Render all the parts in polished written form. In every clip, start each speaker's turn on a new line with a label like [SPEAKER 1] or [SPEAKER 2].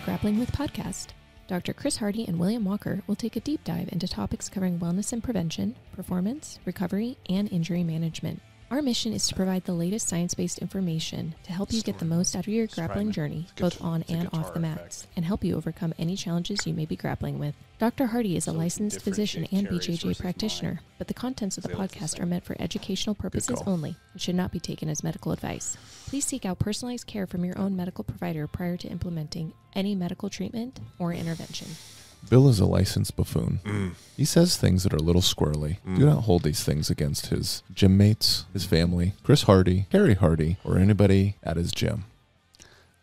[SPEAKER 1] Grappling With Podcast. Dr. Chris Hardy and William Walker will take a deep dive into topics covering wellness and prevention, performance, recovery, and injury management. Our mission is to provide the latest science-based information to help you get the most out of your grappling journey, both on and off the mats, and help you overcome any challenges you may be grappling with. Dr. Hardy is a licensed physician and BJJ practitioner, but the contents of the podcast are meant for educational purposes only and should not be taken as medical advice. Please seek out personalized care from your own medical provider prior to implementing any medical treatment or intervention.
[SPEAKER 2] Bill is a licensed buffoon. He says things that are a little squirrely. Do not hold these things against his gym mates, his family, Chris Hardy, Harry Hardy, or anybody at his gym.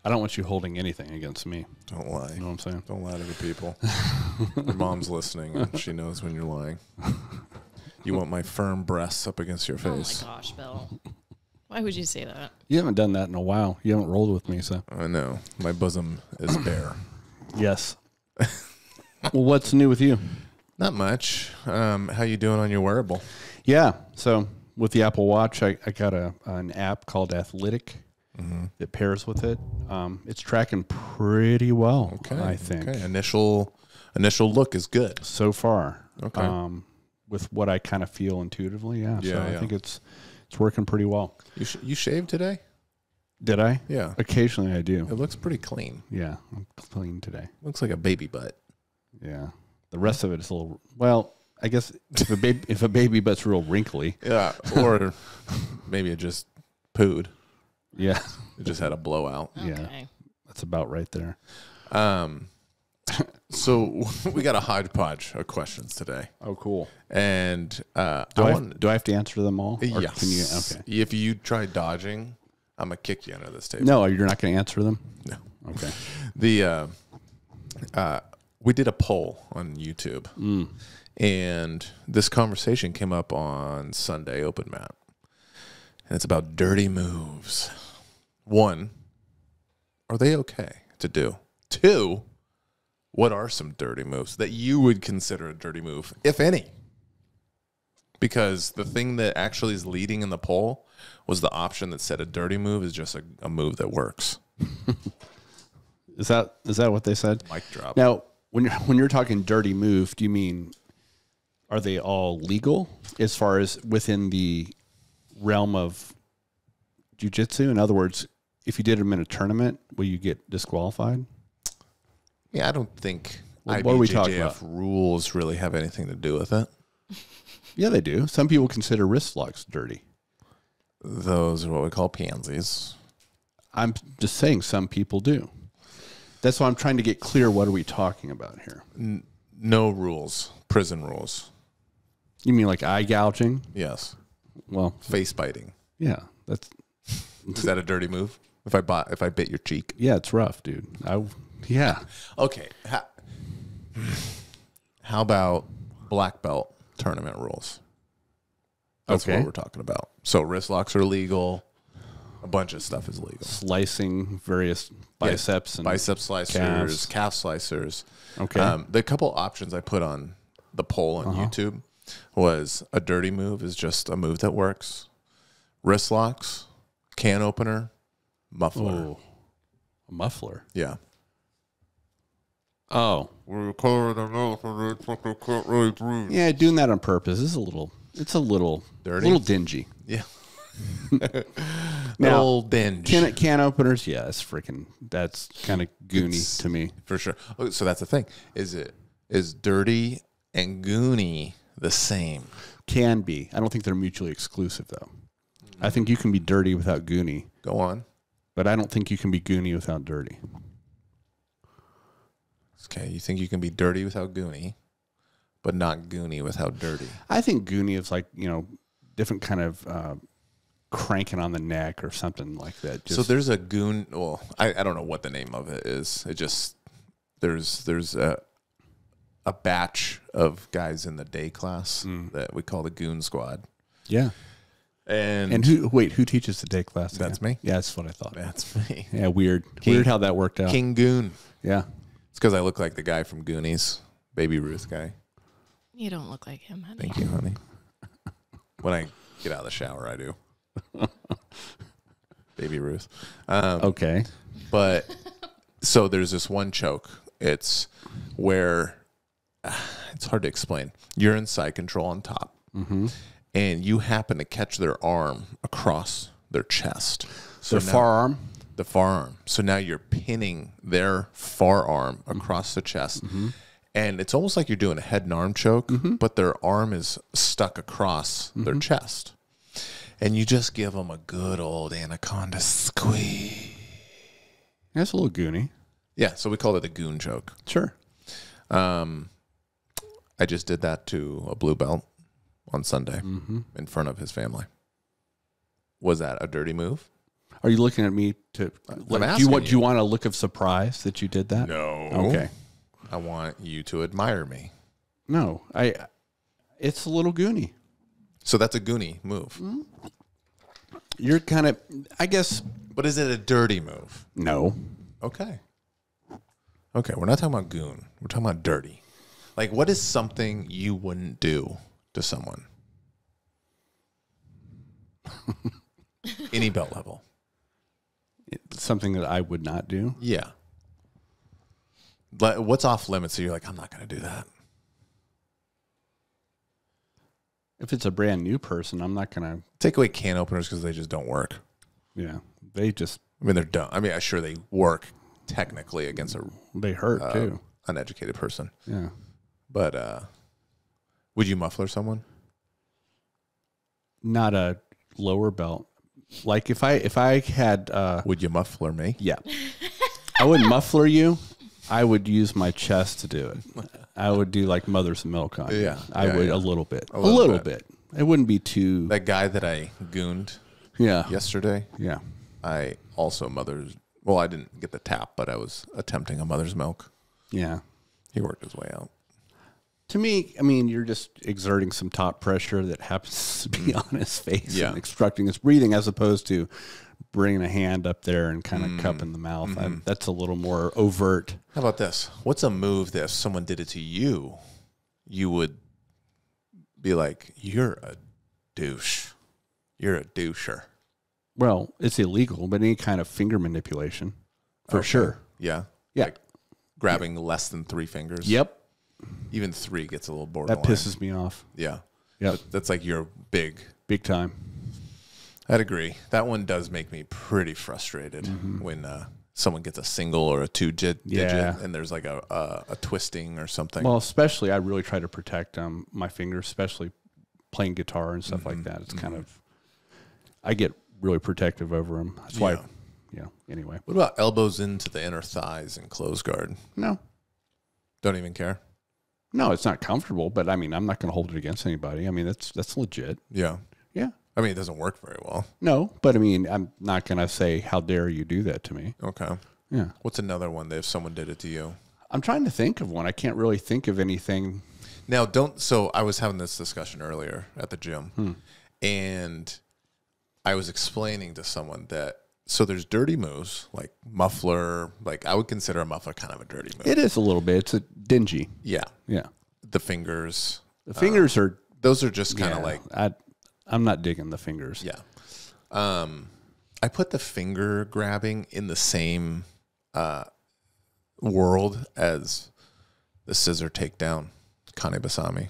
[SPEAKER 3] I don't want you holding anything against me.
[SPEAKER 2] Don't lie.
[SPEAKER 3] You know what I'm saying?
[SPEAKER 2] Don't lie to the people. Your mom's listening, and she knows when you're lying. You want my firm breasts up against your face.
[SPEAKER 1] Oh my gosh, Bill. Why would you say that?
[SPEAKER 3] You haven't done that in a while. You haven't rolled with me, so.
[SPEAKER 2] I know. My bosom is bare.
[SPEAKER 3] Yes. Well, what's new with you?
[SPEAKER 2] Not much. How you doing on your wearable?
[SPEAKER 3] Yeah. So with the Apple Watch, I got an app called Athletic that pairs with it. It's tracking pretty well, I think.
[SPEAKER 2] Okay. Initial look is good.
[SPEAKER 3] So far.
[SPEAKER 2] Okay.
[SPEAKER 3] With what I kind of feel intuitively, yeah. So I think it's working pretty well.
[SPEAKER 2] You shaved today?
[SPEAKER 3] Did I?
[SPEAKER 2] Yeah.
[SPEAKER 3] Occasionally I do.
[SPEAKER 2] It looks pretty clean.
[SPEAKER 3] Yeah. I'm clean today.
[SPEAKER 2] Looks like a baby butt.
[SPEAKER 3] Yeah. The rest of it is a little, well, I guess if a baby butt's real wrinkly.
[SPEAKER 2] Yeah. Or maybe it just pooed.
[SPEAKER 3] Yeah.
[SPEAKER 2] It just had a blowout.
[SPEAKER 1] Okay.
[SPEAKER 3] Yeah. That's about right there.
[SPEAKER 2] So we got a hodgepodge of questions today.
[SPEAKER 3] Oh, cool.
[SPEAKER 2] And
[SPEAKER 3] do I have to answer them all? Or
[SPEAKER 2] yes.
[SPEAKER 3] Can you, okay.
[SPEAKER 2] If you try dodging, I'm going to kick you under this table.
[SPEAKER 3] No, you're not going to answer them?
[SPEAKER 2] No.
[SPEAKER 3] Okay.
[SPEAKER 2] We did a poll on YouTube, and this conversation came up on Sunday Open Mat, and it's about dirty moves. 1, are they okay to do? 2, what are some dirty moves that you would consider a dirty move, if any? Because the thing that actually is leading in the poll was the option that said a dirty move is just a move that works.
[SPEAKER 3] Is that what they said?
[SPEAKER 2] Mic drop.
[SPEAKER 3] Now, when you're talking dirty move, do you mean are they all legal as far as within the realm of jiu-jitsu? In other words, if you did them in a tournament, will you get disqualified?
[SPEAKER 2] Yeah, I don't think
[SPEAKER 3] what are we talking
[SPEAKER 2] IBJJF
[SPEAKER 3] about?
[SPEAKER 2] rules really have anything to do with it.
[SPEAKER 3] Yeah, they do. Some people consider wrist locks dirty.
[SPEAKER 2] Those are what we call pansies.
[SPEAKER 3] I'm just saying some people do. That's why I'm trying to get clear. What are we talking about here?
[SPEAKER 2] No rules. Prison rules.
[SPEAKER 3] You mean like eye gouging?
[SPEAKER 2] Yes.
[SPEAKER 3] Well,
[SPEAKER 2] Face biting.
[SPEAKER 3] yeah, that's
[SPEAKER 2] Is that a dirty move? If I bit your cheek?
[SPEAKER 3] yeah, it's rough, dude. Yeah.
[SPEAKER 2] Okay. How about black belt tournament rules? That's
[SPEAKER 3] Okay.
[SPEAKER 2] what we're talking about. So wrist locks are legal. A bunch of stuff is legal.
[SPEAKER 3] Slicing various biceps and
[SPEAKER 2] bicep slicers, calf slicers.
[SPEAKER 3] Okay.
[SPEAKER 2] The couple options I put on the poll on YouTube was a dirty move is just a move that works. Wrist locks, can opener, muffler.
[SPEAKER 3] Oh, a muffler.
[SPEAKER 2] Yeah.
[SPEAKER 3] Oh, yeah, doing that on purpose is it's a little
[SPEAKER 2] Dirty?
[SPEAKER 3] a little dingy.
[SPEAKER 2] Yeah.
[SPEAKER 3] Now,
[SPEAKER 2] Old binge.
[SPEAKER 3] Can openers, yeah, that's kind of goony to me.
[SPEAKER 2] For sure. Okay, so that's the thing. Is dirty and goony the same?
[SPEAKER 3] Can be. I don't think they're mutually exclusive though. I think you can be dirty without goony,
[SPEAKER 2] Go on.
[SPEAKER 3] but I don't think you can be goony without dirty.
[SPEAKER 2] Okay, you think you can be dirty without goony, but not goony without dirty.
[SPEAKER 3] I think goony is like, different kind of cranking on the neck or something like that.
[SPEAKER 2] So there's a goon. Well, I don't know what the name of it is. It just there's a batch of guys in the day class that we call the goon squad.
[SPEAKER 3] Yeah.
[SPEAKER 2] And
[SPEAKER 3] who teaches the day class?
[SPEAKER 2] That's
[SPEAKER 3] again?
[SPEAKER 2] me.
[SPEAKER 3] Yeah, that's what I thought.
[SPEAKER 2] That's me.
[SPEAKER 3] Yeah, weird how that worked out.
[SPEAKER 2] King Goon.
[SPEAKER 3] Yeah.
[SPEAKER 2] It's because I look like the guy from Goonies, Baby Ruth guy.
[SPEAKER 1] You don't look like him, honey.
[SPEAKER 2] Thank you, honey. When I get out of the shower, I do. Baby Ruth.
[SPEAKER 3] Okay.
[SPEAKER 2] But So there's this one choke. It's where it's hard to explain. You're in side control on top, and you happen to catch their arm across their chest. So
[SPEAKER 3] Their forearm?
[SPEAKER 2] The forearm. So now you're pinning their forearm across the chest. And it's almost like you're doing a head and arm choke, but their arm is stuck across their chest. And you just give them a good old anaconda squeeze.
[SPEAKER 3] That's a little goony.
[SPEAKER 2] Yeah, so we call it a goon choke.
[SPEAKER 3] Sure.
[SPEAKER 2] I just did that to a blue belt on Sunday in front of his family. Was that a dirty move?
[SPEAKER 3] Are you looking at me to? Do you want a look of surprise that you did that?
[SPEAKER 2] No.
[SPEAKER 3] Okay.
[SPEAKER 2] I want you to admire me.
[SPEAKER 3] No, it's a little goony.
[SPEAKER 2] So that's a goonie move.
[SPEAKER 3] You're kind of, I guess.
[SPEAKER 2] But is it a dirty move?
[SPEAKER 3] No.
[SPEAKER 2] Okay. Okay, we're not talking about goon. We're talking about dirty. Like, what is something you wouldn't do to someone? Any belt level.
[SPEAKER 3] It's something that I would not do.
[SPEAKER 2] Yeah. But what's off limits? So you're like, I'm not going to do that.
[SPEAKER 3] If it's a brand new person, I'm not going to.
[SPEAKER 2] Take away can openers because they just don't work.
[SPEAKER 3] Yeah. They just.
[SPEAKER 2] I mean, they're dumb. I mean, sure, they work technically against
[SPEAKER 3] They hurt too.
[SPEAKER 2] Uneducated person.
[SPEAKER 3] Yeah.
[SPEAKER 2] But would you muffler someone?
[SPEAKER 3] Not a lower belt. Like if I had.
[SPEAKER 2] Would you muffler me?
[SPEAKER 3] Yeah. I wouldn't muffler you. I would use my chest to do it. I would do like mother's milk on you.
[SPEAKER 2] Yeah.
[SPEAKER 3] I would a little bit. A little bit. It wouldn't be too.
[SPEAKER 2] That guy that I gooned yesterday.
[SPEAKER 3] Yeah.
[SPEAKER 2] I also well, I didn't get the tap, but I was attempting a mother's milk.
[SPEAKER 3] Yeah.
[SPEAKER 2] He worked his way out.
[SPEAKER 3] To me, I mean, you're just exerting some top pressure that happens to be on his face and obstructing his breathing, as opposed to bringing a hand up there and kind of cupping the mouth. That's a little more overt.
[SPEAKER 2] How about this? What's a move that if someone did it to you, you would be like, you're a douche. You're a doucher.
[SPEAKER 3] Well, it's illegal, but any kind of finger manipulation, for sure.
[SPEAKER 2] Yeah?
[SPEAKER 3] Yeah.
[SPEAKER 2] Like grabbing less than 3 fingers?
[SPEAKER 3] Yep.
[SPEAKER 2] Even 3 gets a little borderline.
[SPEAKER 3] That pisses me off.
[SPEAKER 2] Yeah.
[SPEAKER 3] Yeah.
[SPEAKER 2] That's like your big
[SPEAKER 3] time.
[SPEAKER 2] I'd agree. That one does make me pretty frustrated when someone gets a single or a 2-digit and there's like a twisting or something.
[SPEAKER 3] Well, especially I really try to protect my fingers, especially playing guitar and stuff like that. It's kind of, I get really protective over them. That's why, anyway.
[SPEAKER 2] What about elbows into the inner thighs and close guard?
[SPEAKER 3] No.
[SPEAKER 2] Don't even care?
[SPEAKER 3] No, it's not comfortable, but I mean, I'm not going to hold it against anybody. I mean, that's legit.
[SPEAKER 2] Yeah.
[SPEAKER 3] Yeah.
[SPEAKER 2] I mean, it doesn't work very well.
[SPEAKER 3] No, but I mean, I'm not going to say, how dare you do that to me?
[SPEAKER 2] Okay.
[SPEAKER 3] Yeah.
[SPEAKER 2] What's another one that if someone did it to you?
[SPEAKER 3] I'm trying to think of one. I can't really think of anything.
[SPEAKER 2] Now, so I was having this discussion earlier at the gym, and I was explaining to someone that, so there's dirty moves, like muffler, like I would consider a muffler kind of a dirty move.
[SPEAKER 3] It is a little bit. It's a dingy.
[SPEAKER 2] Yeah.
[SPEAKER 3] Yeah.
[SPEAKER 2] The fingers.
[SPEAKER 3] The fingers are.
[SPEAKER 2] Those are just kind of like.
[SPEAKER 3] I'm not digging the fingers.
[SPEAKER 2] Yeah. I put the finger grabbing in the same world as the scissor takedown, Kane Basami.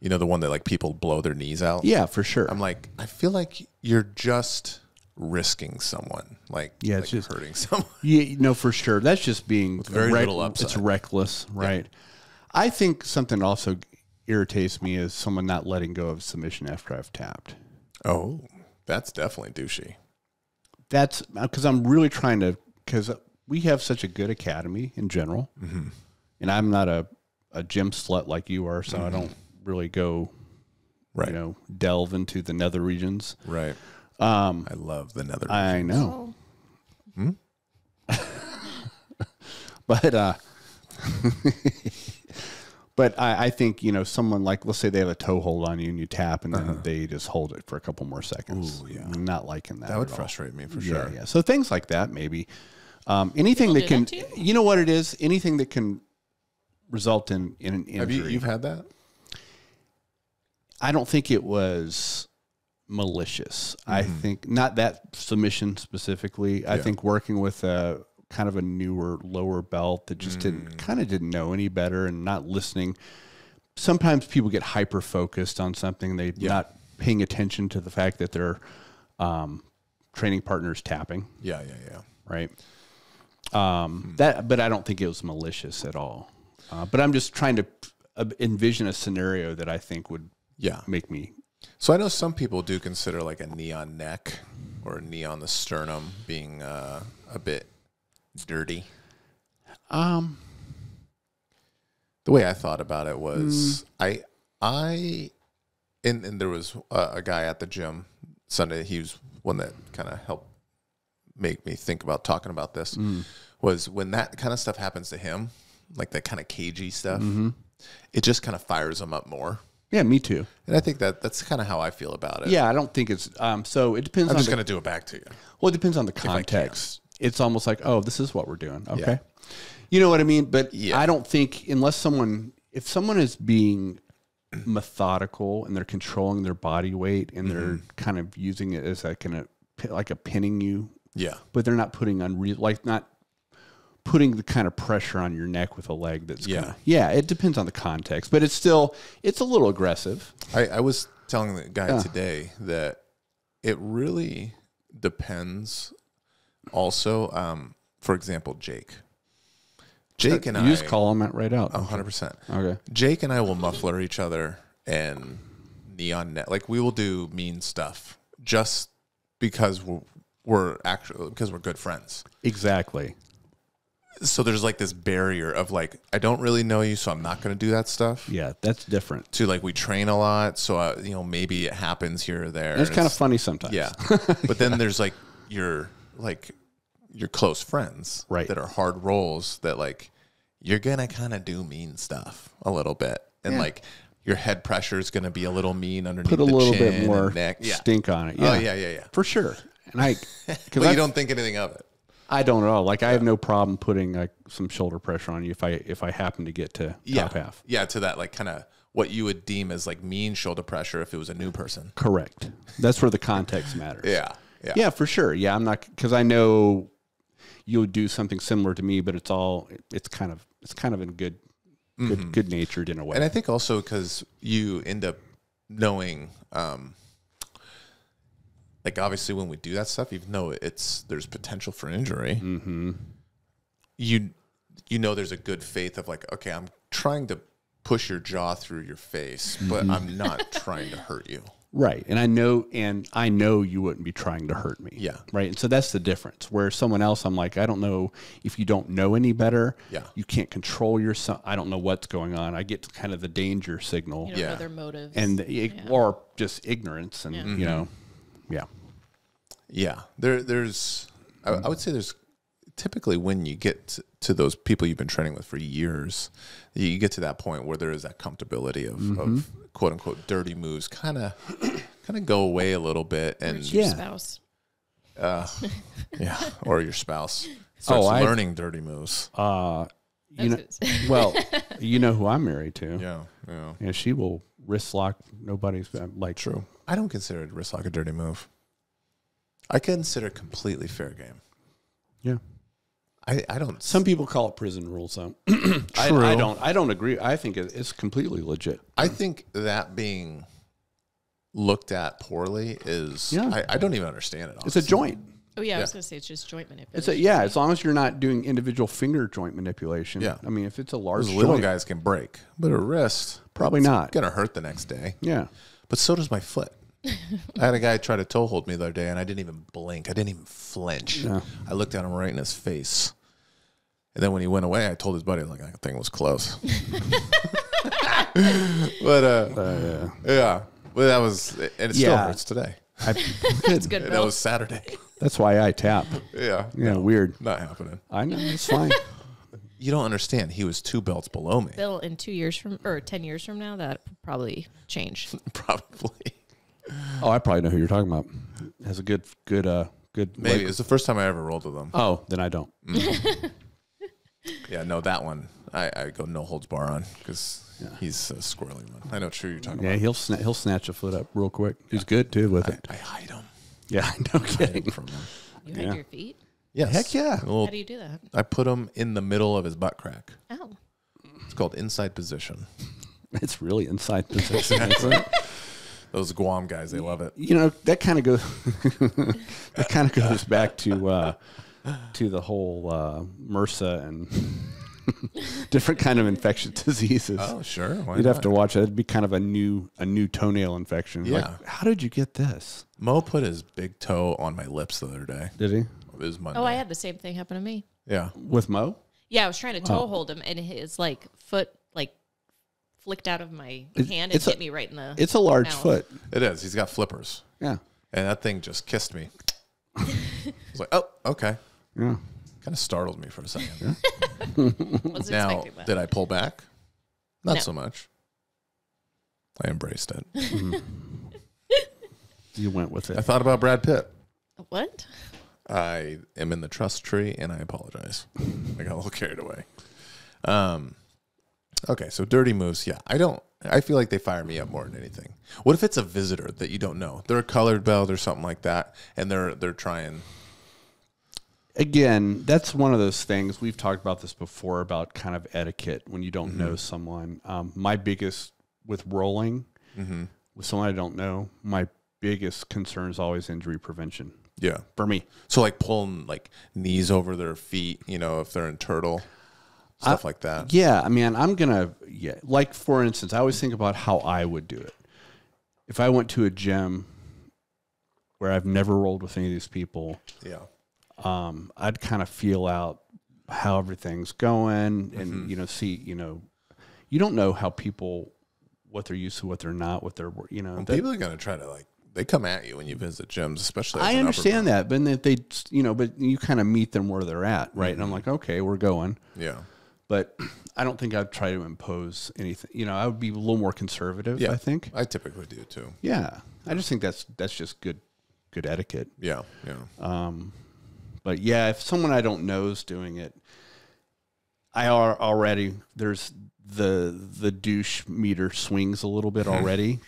[SPEAKER 2] You know, the one that like people blow their knees out?
[SPEAKER 3] Yeah, for sure.
[SPEAKER 2] I'm like, I feel like you're just risking someone, like,
[SPEAKER 3] it's
[SPEAKER 2] like
[SPEAKER 3] just
[SPEAKER 2] hurting someone.
[SPEAKER 3] Yeah, no, for sure. That's just being
[SPEAKER 2] with very little upside.
[SPEAKER 3] It's reckless, right? Yeah. I think something also irritates me is someone not letting go of submission after I've tapped.
[SPEAKER 2] Oh, that's definitely douchey.
[SPEAKER 3] That's because I'm really trying to, because we have such a good academy in general, and I'm not a gym slut like you are, so I don't really go, delve into the nether regions.
[SPEAKER 2] Right. I love the nether regions.
[SPEAKER 3] I know. But but I think, someone like, let's say they have a toe hold on you and you tap and then they just hold it for a couple more seconds. Ooh, yeah. I'm not liking that.
[SPEAKER 2] That would frustrate me for sure.
[SPEAKER 3] Yeah. So things like that, maybe. Anything that can, you know what it is? Anything that can result in an injury.
[SPEAKER 2] You've had that?
[SPEAKER 3] I don't think it was malicious. I think not that submission specifically. I think working with a kind of a newer, lower belt that just didn't know any better and not listening. Sometimes people get hyper focused on something. They're not paying attention to the fact that their training partner's tapping.
[SPEAKER 2] Yeah.
[SPEAKER 3] Right. But I don't think it was malicious at all. But I'm just trying to envision a scenario that I think would make me.
[SPEAKER 2] So I know some people do consider like a knee on neck or a knee on the sternum being a bit dirty. The way I thought about it was and there was a guy at the gym Sunday. He was one that kind of helped make me think about talking about this. Was when that kind of stuff happens to him, like that kind of cagey stuff, it just kind of fires him up more.
[SPEAKER 3] Yeah, me too.
[SPEAKER 2] And I think that's kind of how I feel about it.
[SPEAKER 3] Yeah, I don't think it's so it depends.
[SPEAKER 2] I'm just going to do it back to you.
[SPEAKER 3] Well, it depends on the context. It's almost like, oh, this is what we're doing. Okay. You know what I mean? But I don't think if someone is being methodical and they're controlling their body weight and they're kind of using it as like a pinning you. Yeah. But they're not putting not putting the kind of pressure on your neck with a leg that's it depends on the context, but it's a little aggressive.
[SPEAKER 2] I was telling the guy today that it really depends also, for example, Jake and
[SPEAKER 3] you just call him right out.
[SPEAKER 2] 100%.
[SPEAKER 3] Okay.
[SPEAKER 2] Jake and I will muffler each other and knee on neck. Like we will do mean stuff just because we're good friends.
[SPEAKER 3] Exactly.
[SPEAKER 2] So there's like this barrier of like, I don't really know you, so I'm not going to do that stuff.
[SPEAKER 3] Yeah, that's different.
[SPEAKER 2] To like, we train a lot, so maybe it happens here or there.
[SPEAKER 3] It's kind of funny sometimes.
[SPEAKER 2] Yeah. But then there's like your close friends that are hard rolls that like, you're going to kind of do mean stuff a little bit. And like your head pressure is going to be a little mean underneath the chin. Put a little bit more
[SPEAKER 3] stink on it. Yeah.
[SPEAKER 2] Oh, yeah.
[SPEAKER 3] For sure. And
[SPEAKER 2] but you don't think anything of it.
[SPEAKER 3] I don't know. Like I have no problem putting like some shoulder pressure on you if I happen to get to top half.
[SPEAKER 2] Yeah, to that like kind of what you would deem as like mean shoulder pressure if it was a new person.
[SPEAKER 3] Correct. That's where the context matters.
[SPEAKER 2] Yeah,
[SPEAKER 3] for sure. Yeah, I'm not because I know you would do something similar to me, but it's kind of in good natured in a way.
[SPEAKER 2] And I think also because you end up knowing. Like obviously when we do that stuff, even though there's potential for injury, you know there's a good faith of like, okay, I'm trying to push your jaw through your face, but I'm not trying to hurt you.
[SPEAKER 3] Right. And I know you wouldn't be trying to hurt me.
[SPEAKER 2] Yeah.
[SPEAKER 3] Right. And so that's the difference. Where someone else, I'm like, I don't know if you don't know any better. Yeah. You can't control yourself. I don't know what's going on. I get kind of the danger signal.
[SPEAKER 1] You don't know their motives.
[SPEAKER 3] Or just ignorance and you know. Yeah.
[SPEAKER 2] Yeah. There's I would say there's typically when you get to those people you've been training with for years, you get to that point where there is that comfortability of quote unquote dirty moves kind of go away a little bit. And
[SPEAKER 1] your spouse.
[SPEAKER 2] Or your spouse starts learning dirty moves.
[SPEAKER 3] You know who I'm married to. Yeah, she will wrist lock nobody's like.
[SPEAKER 2] True. I don't consider wrist lock a dirty move. I consider it completely fair game.
[SPEAKER 3] Yeah.
[SPEAKER 2] I don't.
[SPEAKER 3] Some people call it prison rules, though. I don't agree. I think it's completely legit.
[SPEAKER 2] I think that being looked at poorly is. I don't even understand it. Honestly.
[SPEAKER 3] It's a joint.
[SPEAKER 1] Oh yeah, I was going to say it's just joint manipulation.
[SPEAKER 3] As long as you're not doing individual finger joint manipulation. Yeah. I mean, if it's a large joint,
[SPEAKER 2] little guys can break, but a wrist
[SPEAKER 3] probably not
[SPEAKER 2] going to hurt the next day.
[SPEAKER 3] Yeah.
[SPEAKER 2] But so does my foot. I had a guy try to toe hold me the other day, and I didn't even blink. I didn't even flinch. Yeah. I looked at him right in his face. And then when he went away, I told his buddy, like, that thing was close. But, yeah. But that was, and it still hurts today.
[SPEAKER 1] That's good.
[SPEAKER 2] That was Saturday.
[SPEAKER 3] That's why I tap.
[SPEAKER 2] Yeah.
[SPEAKER 3] Yeah, weird.
[SPEAKER 2] Not happening.
[SPEAKER 3] I know, it's fine.
[SPEAKER 2] You don't understand. He was 2 belts below me.
[SPEAKER 1] Bill, in 10 years from now, that probably change.
[SPEAKER 2] Probably.
[SPEAKER 3] Oh, I probably know who you're talking about. Has a good.
[SPEAKER 2] Maybe it's the first time I ever rolled with him.
[SPEAKER 3] Oh, then I don't.
[SPEAKER 2] Yeah, no, that one I go no holds bar on because he's a squirrely one. I know what you're talking about.
[SPEAKER 3] Yeah, he'll snatch a foot up real quick. He's good too with it.
[SPEAKER 2] I hide him.
[SPEAKER 3] Yeah, no kidding.
[SPEAKER 2] From him.
[SPEAKER 1] You hide your feet?
[SPEAKER 2] Yes.
[SPEAKER 3] Heck yeah.
[SPEAKER 1] How do you do that?
[SPEAKER 2] I put them in the middle of his butt crack.
[SPEAKER 1] Oh.
[SPEAKER 2] It's called inside position.
[SPEAKER 3] It's really inside position. Isn't it?
[SPEAKER 2] Those Guam guys, they love it.
[SPEAKER 3] You know, that kind of goes. That kind of goes back to the whole MRSA and different kind of infectious diseases.
[SPEAKER 2] Oh, sure. Why
[SPEAKER 3] You'd
[SPEAKER 2] not?
[SPEAKER 3] have to watch it. It'd be kind of a new toenail infection.
[SPEAKER 2] Yeah.
[SPEAKER 3] Like, how did you get this?
[SPEAKER 2] Mo put his big toe on my lips the other day.
[SPEAKER 3] Did he?
[SPEAKER 2] It was Monday.
[SPEAKER 1] Oh, I had the same thing happen to me.
[SPEAKER 2] Yeah.
[SPEAKER 3] With Mo?
[SPEAKER 1] Yeah, I was trying to toe hold him, and his like foot like flicked out of my hand and hit me right in the.
[SPEAKER 3] It's a large
[SPEAKER 1] mouth.
[SPEAKER 3] foot.
[SPEAKER 2] It is. He's got flippers.
[SPEAKER 3] Yeah.
[SPEAKER 2] And that thing just kissed me. I was like, oh, okay.
[SPEAKER 3] Yeah.
[SPEAKER 2] Kind of startled me for a second.
[SPEAKER 1] Wasn't
[SPEAKER 2] Now,
[SPEAKER 1] expecting that.
[SPEAKER 2] did I pull back? Not
[SPEAKER 1] No.
[SPEAKER 2] so much. I embraced it.
[SPEAKER 3] You went with
[SPEAKER 2] I
[SPEAKER 3] it.
[SPEAKER 2] thought about Brad Pitt.
[SPEAKER 1] What?
[SPEAKER 2] I am in the trust tree, and I apologize. I got a little carried away. Okay, so dirty moves. Yeah, I feel like they fire me up more than anything. What if it's a visitor that you don't know? They're a colored belt or something like that, and they're trying.
[SPEAKER 3] Again, that's one of those things. We've talked about this before about kind of etiquette when you don't know someone. My biggest with rolling with someone I don't know, my biggest concern is always injury prevention.
[SPEAKER 2] Yeah,
[SPEAKER 3] For me.
[SPEAKER 2] so like pulling like knees over their feet. You know, if they're in turtle, stuff like that.
[SPEAKER 3] Yeah, I mean, like for instance, I always think about how I would do it. If I went to a gym where I've never rolled with any of these people,
[SPEAKER 2] Yeah.
[SPEAKER 3] I'd kind of feel out how everything's going and, see, you don't know how people, what they're used to, what they're not, what they're,
[SPEAKER 2] Well, people are going to try to they come at you when you visit gyms, especially. As
[SPEAKER 3] I
[SPEAKER 2] an
[SPEAKER 3] understand
[SPEAKER 2] upper
[SPEAKER 3] that, but but you kind of meet them where they're at, right? And I'm like, okay, we're going.
[SPEAKER 2] Yeah.
[SPEAKER 3] But I don't think I'd try to impose anything. I would be a little more conservative,
[SPEAKER 2] Yeah.
[SPEAKER 3] I think.
[SPEAKER 2] I typically do too.
[SPEAKER 3] Yeah. I just think that's just good etiquette.
[SPEAKER 2] Yeah. Yeah.
[SPEAKER 3] But yeah, if someone I don't know is doing it, there's the douche meter swings a little bit already.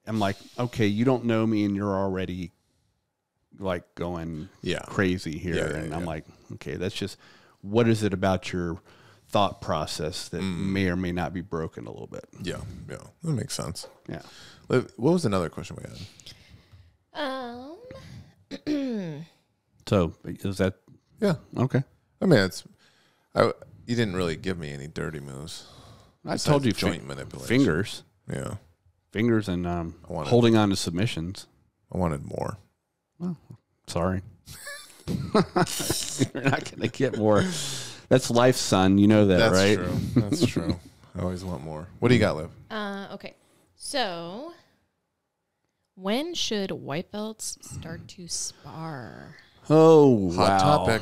[SPEAKER 3] I'm like, okay, you don't know me and you're already like going crazy here.
[SPEAKER 2] Yeah,
[SPEAKER 3] and I'm like, okay, that's just, what is it about your thought process that may or may not be broken a little bit?
[SPEAKER 2] Yeah. Yeah. That makes sense.
[SPEAKER 3] Yeah.
[SPEAKER 2] What was another question we had?
[SPEAKER 3] So is that,
[SPEAKER 2] Yeah.
[SPEAKER 3] okay.
[SPEAKER 2] I mean, you didn't really give me any dirty moves.
[SPEAKER 3] I told you
[SPEAKER 2] joint manipulation.
[SPEAKER 3] fingers.
[SPEAKER 2] Yeah.
[SPEAKER 3] Fingers and holding on to submissions.
[SPEAKER 2] I wanted more.
[SPEAKER 3] Well, sorry. You're not going to get more. That's life, son. You know that,
[SPEAKER 2] That's
[SPEAKER 3] right?
[SPEAKER 2] true. That's true. I always want more. What do you got, Liv?
[SPEAKER 1] Okay. So, when should white belts start to spar?
[SPEAKER 3] Oh, wow.
[SPEAKER 2] Hot topic.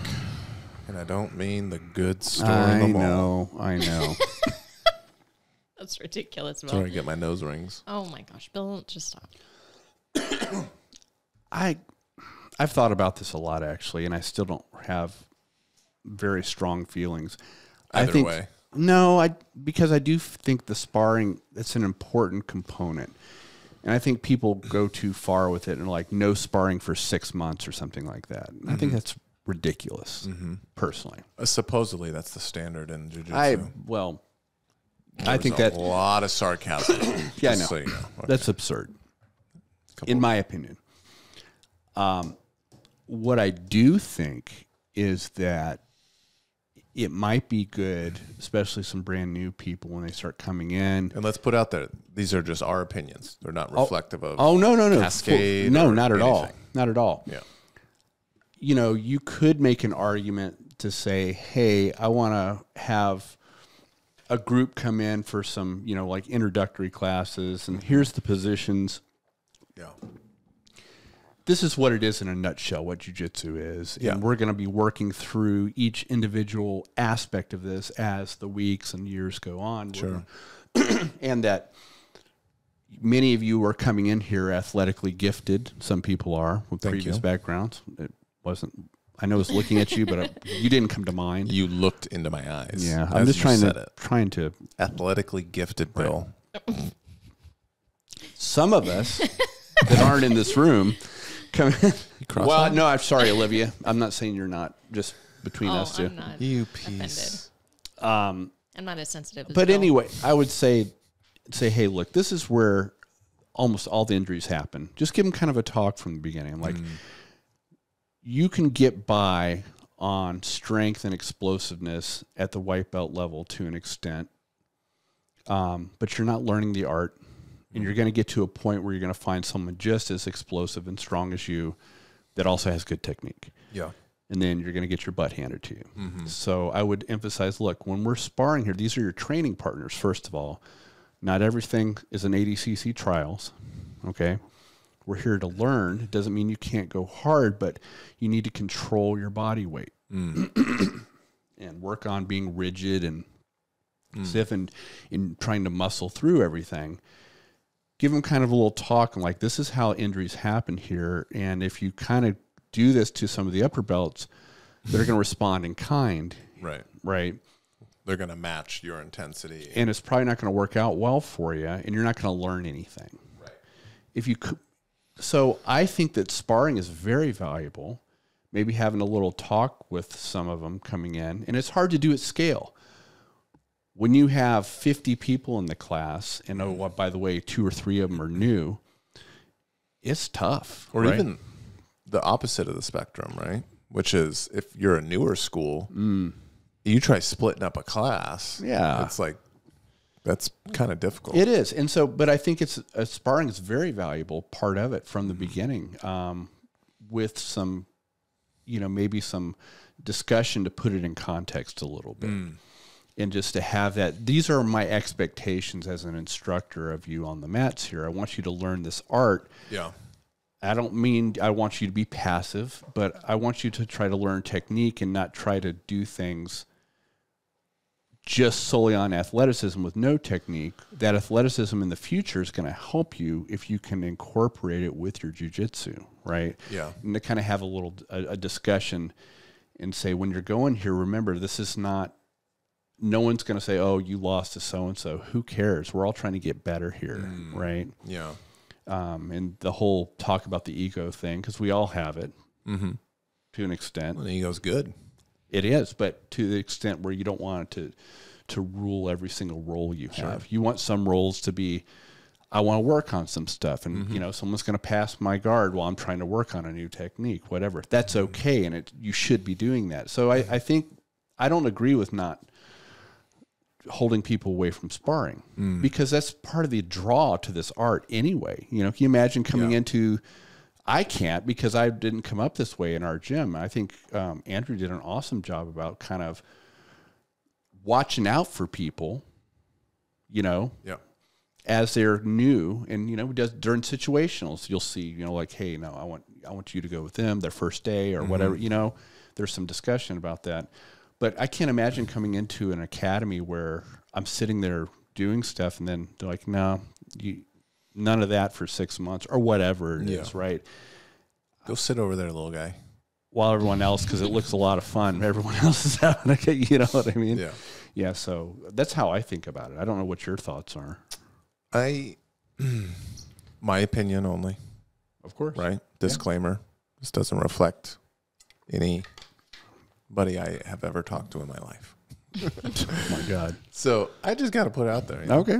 [SPEAKER 2] And I don't mean the good store in the mall.
[SPEAKER 3] I know.
[SPEAKER 1] That's ridiculous, Bill.
[SPEAKER 2] Sorry, I get my nose rings.
[SPEAKER 1] Oh my gosh, Bill, just stop.
[SPEAKER 3] I've thought about this a lot, actually, and I still don't have very strong feelings.
[SPEAKER 2] Either way.
[SPEAKER 3] No, because I do think the sparring, it's an important component. And I think people go too far with it and like no sparring for 6 months or something like that. And I think that's ridiculous, personally.
[SPEAKER 2] Supposedly, that's the standard in jiu-jitsu.
[SPEAKER 3] I think that
[SPEAKER 2] a lot of sarcasm.
[SPEAKER 3] Yeah, I know.
[SPEAKER 2] just so you know. Okay.
[SPEAKER 3] That's absurd, in my opinion. What I do think is that it might be good, especially some brand new people when they start coming in.
[SPEAKER 2] And let's put out there, these are just our opinions. They're not reflective of
[SPEAKER 3] no.
[SPEAKER 2] Cascade.
[SPEAKER 3] No,
[SPEAKER 2] or
[SPEAKER 3] not at all.
[SPEAKER 2] anything.
[SPEAKER 3] Not at all.
[SPEAKER 2] Yeah.
[SPEAKER 3] You could make an argument to say, hey, I want to have a group come in for some, like introductory classes, and here's the positions.
[SPEAKER 2] Yeah.
[SPEAKER 3] This is what it is in a nutshell, what jiu-jitsu is.
[SPEAKER 2] Yeah.
[SPEAKER 3] And we're going to be working through each individual aspect of this as the weeks and years go on.
[SPEAKER 2] Sure.
[SPEAKER 3] And that many of you are coming in here athletically gifted. Some people are with previous backgrounds. It wasn't, I know I was looking at you, but you didn't come to mind.
[SPEAKER 2] You looked into my eyes.
[SPEAKER 3] Yeah. I'm just trying to.
[SPEAKER 2] Athletically gifted, Bill.
[SPEAKER 3] Some of us that aren't in this room Well, no, I'm sorry, Olivia. I'm not saying you're not. Just between us two.
[SPEAKER 1] I'm not
[SPEAKER 2] You
[SPEAKER 1] offended.
[SPEAKER 2] piece.
[SPEAKER 1] I'm not as sensitive as
[SPEAKER 3] But
[SPEAKER 1] Bill.
[SPEAKER 3] anyway, I would say, hey, look, this is where almost all the injuries happen. Just give them kind of a talk from the beginning. Like, you can get by on strength and explosiveness at the white belt level to an extent, but you're not learning the art, and you're going to get to a point where you're going to find someone just as explosive and strong as you that also has good technique.
[SPEAKER 2] Yeah.
[SPEAKER 3] And then you're going to get your butt handed to you. So I would emphasize, look, when we're sparring here, these are your training partners, first of all. Not everything is an ADCC trials, okay? We're here to learn. It doesn't mean you can't go hard, but you need to control your body weight and work on being rigid and stiff and in trying to muscle through everything. Give them kind of a little talk and like, this is how injuries happen here. And if you kind of do this to some of the upper belts, they're going to respond in kind.
[SPEAKER 2] Right.
[SPEAKER 3] Right.
[SPEAKER 2] They're going to match your intensity.
[SPEAKER 3] And it's probably not going to work out well for you, and you're not going to learn anything.
[SPEAKER 2] Right.
[SPEAKER 3] If you could, so I think that sparring is very valuable. Maybe having a little talk with some of them coming in, and it's hard to do at scale. When you have 50 people in the class, and oh, by the way, 2 or 3 of them are new, it's tough.
[SPEAKER 2] Or
[SPEAKER 3] right?
[SPEAKER 2] even the opposite of the spectrum, right? Which is if you're a newer school, you try splitting up a class.
[SPEAKER 3] Yeah.
[SPEAKER 2] It's like, that's kind of difficult.
[SPEAKER 3] It is. And so, but I think sparring is a very valuable part of it from the beginning, with some, maybe some discussion to put it in context a little bit. And just to have that, these are my expectations as an instructor of you on the mats here. I want you to learn this art.
[SPEAKER 2] Yeah.
[SPEAKER 3] I don't mean I want you to be passive, but I want you to try to learn technique and not try to do things just solely on athleticism with no technique. That athleticism in the future is going to help you if you can incorporate it with your jiu-jitsu, right?
[SPEAKER 2] Yeah.
[SPEAKER 3] And to kind of have a discussion and say, when you're going here, remember, this is not, no one's going to say, oh, you lost to so-and-so. Who cares? We're all trying to get better here, right?
[SPEAKER 2] Yeah.
[SPEAKER 3] And the whole talk about the ego thing, because we all have it to an extent.
[SPEAKER 2] Well, the ego's good.
[SPEAKER 3] It is, but to the extent where you don't want it to rule every single role you have. You want some roles to be, I want to work on some stuff, and someone's going to pass my guard while I'm trying to work on a new technique, whatever. That's okay, and you should be doing that. So I think I don't agree with not holding people away from sparring because that's part of the draw to this art anyway. Can you imagine coming into, I can't because I didn't come up this way in our gym. I think Andrew did an awesome job about kind of watching out for people, as they're new, and during situationals, you'll see, like, hey, no, I want you to go with them their first day or whatever. There's some discussion about that. But I can't imagine coming into an academy where I'm sitting there doing stuff and then they're like, no, none of that for 6 months or whatever it is, right?
[SPEAKER 2] Go sit over there, little guy.
[SPEAKER 3] While everyone else, because it looks a lot of fun, everyone else is having a, you know what I mean?
[SPEAKER 2] Yeah.
[SPEAKER 3] Yeah, so that's how I think about it. I don't know what your thoughts are.
[SPEAKER 2] My opinion only.
[SPEAKER 3] Of course.
[SPEAKER 2] Right? Disclaimer. This doesn't reflect anybody I have ever talked to in my life.
[SPEAKER 3] Oh my God.
[SPEAKER 2] So I just got to put it out there.
[SPEAKER 3] Okay.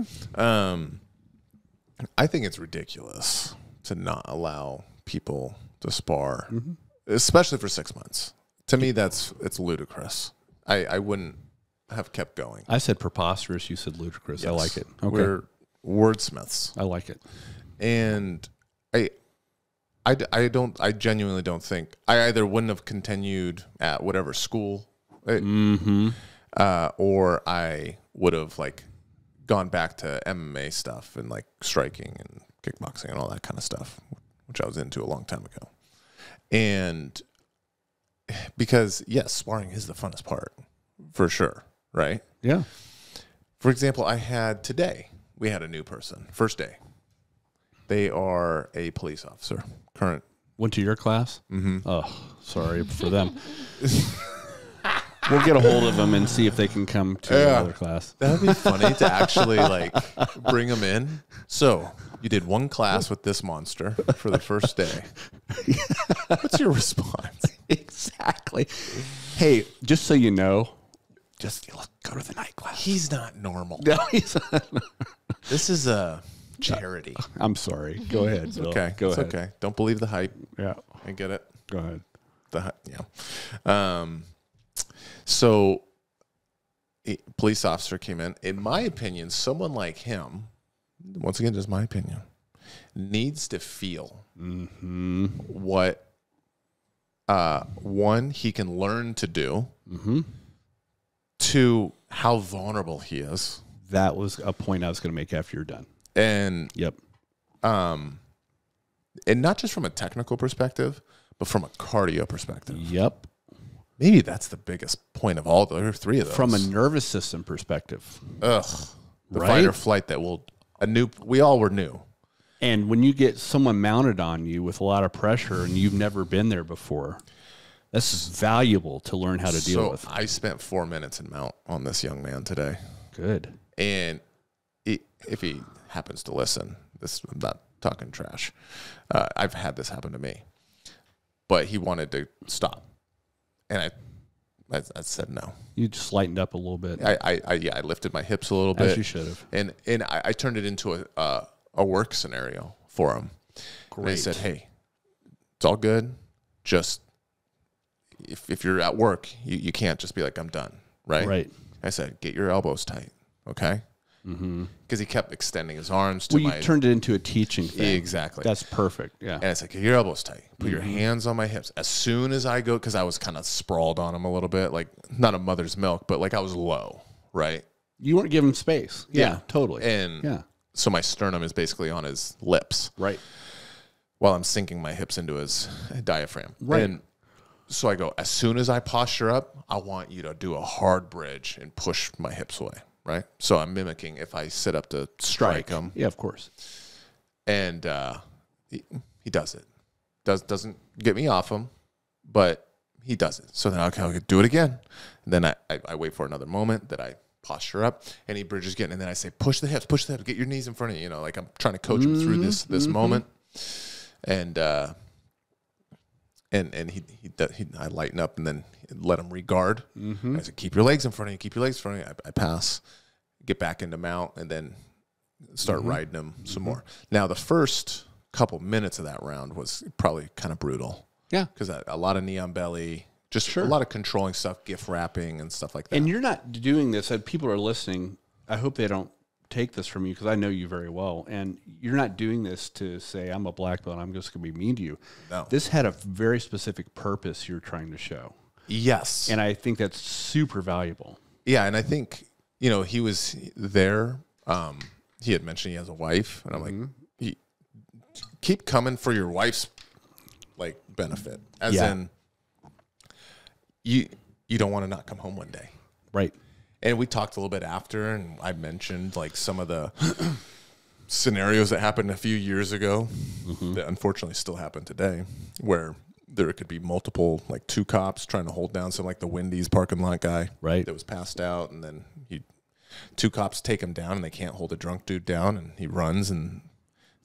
[SPEAKER 2] I think it's ridiculous to not allow people to spar, especially for 6 months. To me, it's ludicrous. I wouldn't have kept going.
[SPEAKER 3] I said preposterous. You said ludicrous. Yes. I like it. Okay.
[SPEAKER 2] We're wordsmiths.
[SPEAKER 3] I like it.
[SPEAKER 2] And I genuinely don't think I either wouldn't have continued at whatever school, or I would have gone back to MMA stuff and striking and kickboxing and all that kind of stuff, which I was into a long time ago. And because yes, sparring is the funnest part for sure. Right.
[SPEAKER 3] Yeah.
[SPEAKER 2] For example, we had a new person, first day. They are a police officer, current.
[SPEAKER 3] Went to your class? Mm-hmm. Oh, sorry for them. We'll get a hold of them and see if they can come to another class.
[SPEAKER 2] That would be funny to actually like bring them in. So you did one class with this monster for the first day. What's your response?
[SPEAKER 3] Exactly. Hey, just so you know, just go to the night class.
[SPEAKER 2] He's not normal.
[SPEAKER 3] No, he's not.
[SPEAKER 2] This is a charity.
[SPEAKER 3] I'm sorry. Go ahead.
[SPEAKER 2] It's
[SPEAKER 3] Bill.
[SPEAKER 2] okay.
[SPEAKER 3] Go
[SPEAKER 2] it's
[SPEAKER 3] ahead.
[SPEAKER 2] okay. Don't believe the hype.
[SPEAKER 3] Yeah.
[SPEAKER 2] I get it.
[SPEAKER 3] Go ahead.
[SPEAKER 2] So a police officer came in. In my opinion, someone like him, once again, just my opinion, needs to feel what one, he can learn to do, two, how vulnerable he is.
[SPEAKER 3] That was a point I was going to make after you're done.
[SPEAKER 2] And
[SPEAKER 3] yep.
[SPEAKER 2] And not just from a technical perspective, but from a cardio perspective.
[SPEAKER 3] Yep.
[SPEAKER 2] Maybe that's the biggest point of all the three of those.
[SPEAKER 3] From a nervous system perspective.
[SPEAKER 2] The fight or flight that we all were new.
[SPEAKER 3] And when you get someone mounted on you with a lot of pressure and you've never been there before, this is valuable to learn how to deal with.
[SPEAKER 2] I spent 4 minutes in mount on this young man today.
[SPEAKER 3] Good.
[SPEAKER 2] And if he happens to listen, I'm not talking trash. I've had this happen to me. But he wanted to stop. And I said no.
[SPEAKER 3] You just lightened up a little bit.
[SPEAKER 2] I lifted my hips a little bit.
[SPEAKER 3] As you should have.
[SPEAKER 2] And I turned it into a work scenario for him. Great. And I said, hey, it's all good. Just if you're at work, you can't just be like, I'm done. Right?
[SPEAKER 3] Right.
[SPEAKER 2] I said, get your elbows tight. Okay? Because he kept extending his arms to
[SPEAKER 3] you turned it into a teaching thing.
[SPEAKER 2] Exactly.
[SPEAKER 3] That's perfect. Yeah.
[SPEAKER 2] And it's like, get your elbows tight. Put your hands on my hips. As soon as I go, because I was kind of sprawled on him a little bit, like not a mother's milk, but like I was low, right?
[SPEAKER 3] You weren't giving him space. Yeah, totally.
[SPEAKER 2] And so my sternum is basically on his lips.
[SPEAKER 3] Right.
[SPEAKER 2] While I'm sinking my hips into his diaphragm.
[SPEAKER 3] Right.
[SPEAKER 2] And so I go, as soon as I posture up, I want you to do a hard bridge and push my hips away. Right. So I'm mimicking if I sit up to strike him.
[SPEAKER 3] Yeah, of course.
[SPEAKER 2] And he does it. Doesn't get me off him, but he does it. So then I'll do it again. And then I wait for another moment that I posture up and he bridges again. And then I say, push the hips, get your knees in front of you. You know, like I'm trying to coach him through this moment. And I lighten up and then let him regard. I said, keep your legs in front of you. Keep your legs in front of you. I pass, get back into mount, and then start riding him some more. Now, the first couple minutes of that round was probably kind of brutal.
[SPEAKER 3] Yeah.
[SPEAKER 2] Because a lot of knee on belly, just a lot of controlling stuff, gift wrapping and stuff like that.
[SPEAKER 3] And you're not doing this. People are listening. I hope they don't take this from you because I know you very well. And you're not doing this to say, I'm a black belt, I'm just going to be mean to you.
[SPEAKER 2] No.
[SPEAKER 3] This had a very specific purpose you're trying to show.
[SPEAKER 2] Yes.
[SPEAKER 3] And I think that's super valuable.
[SPEAKER 2] Yeah, and I think, he was there. He had mentioned he has a wife. And I'm like, keep coming for your wife's, benefit. As in, you don't want to not come home one day.
[SPEAKER 3] Right.
[SPEAKER 2] And we talked a little bit after, and I mentioned, some of the scenarios that happened a few years ago that unfortunately still happen today, where there could be multiple, 2 cops trying to hold down some, the Wendy's parking lot guy that was passed out, and then 2 cops take him down, and they can't hold a drunk dude down, and he runs, and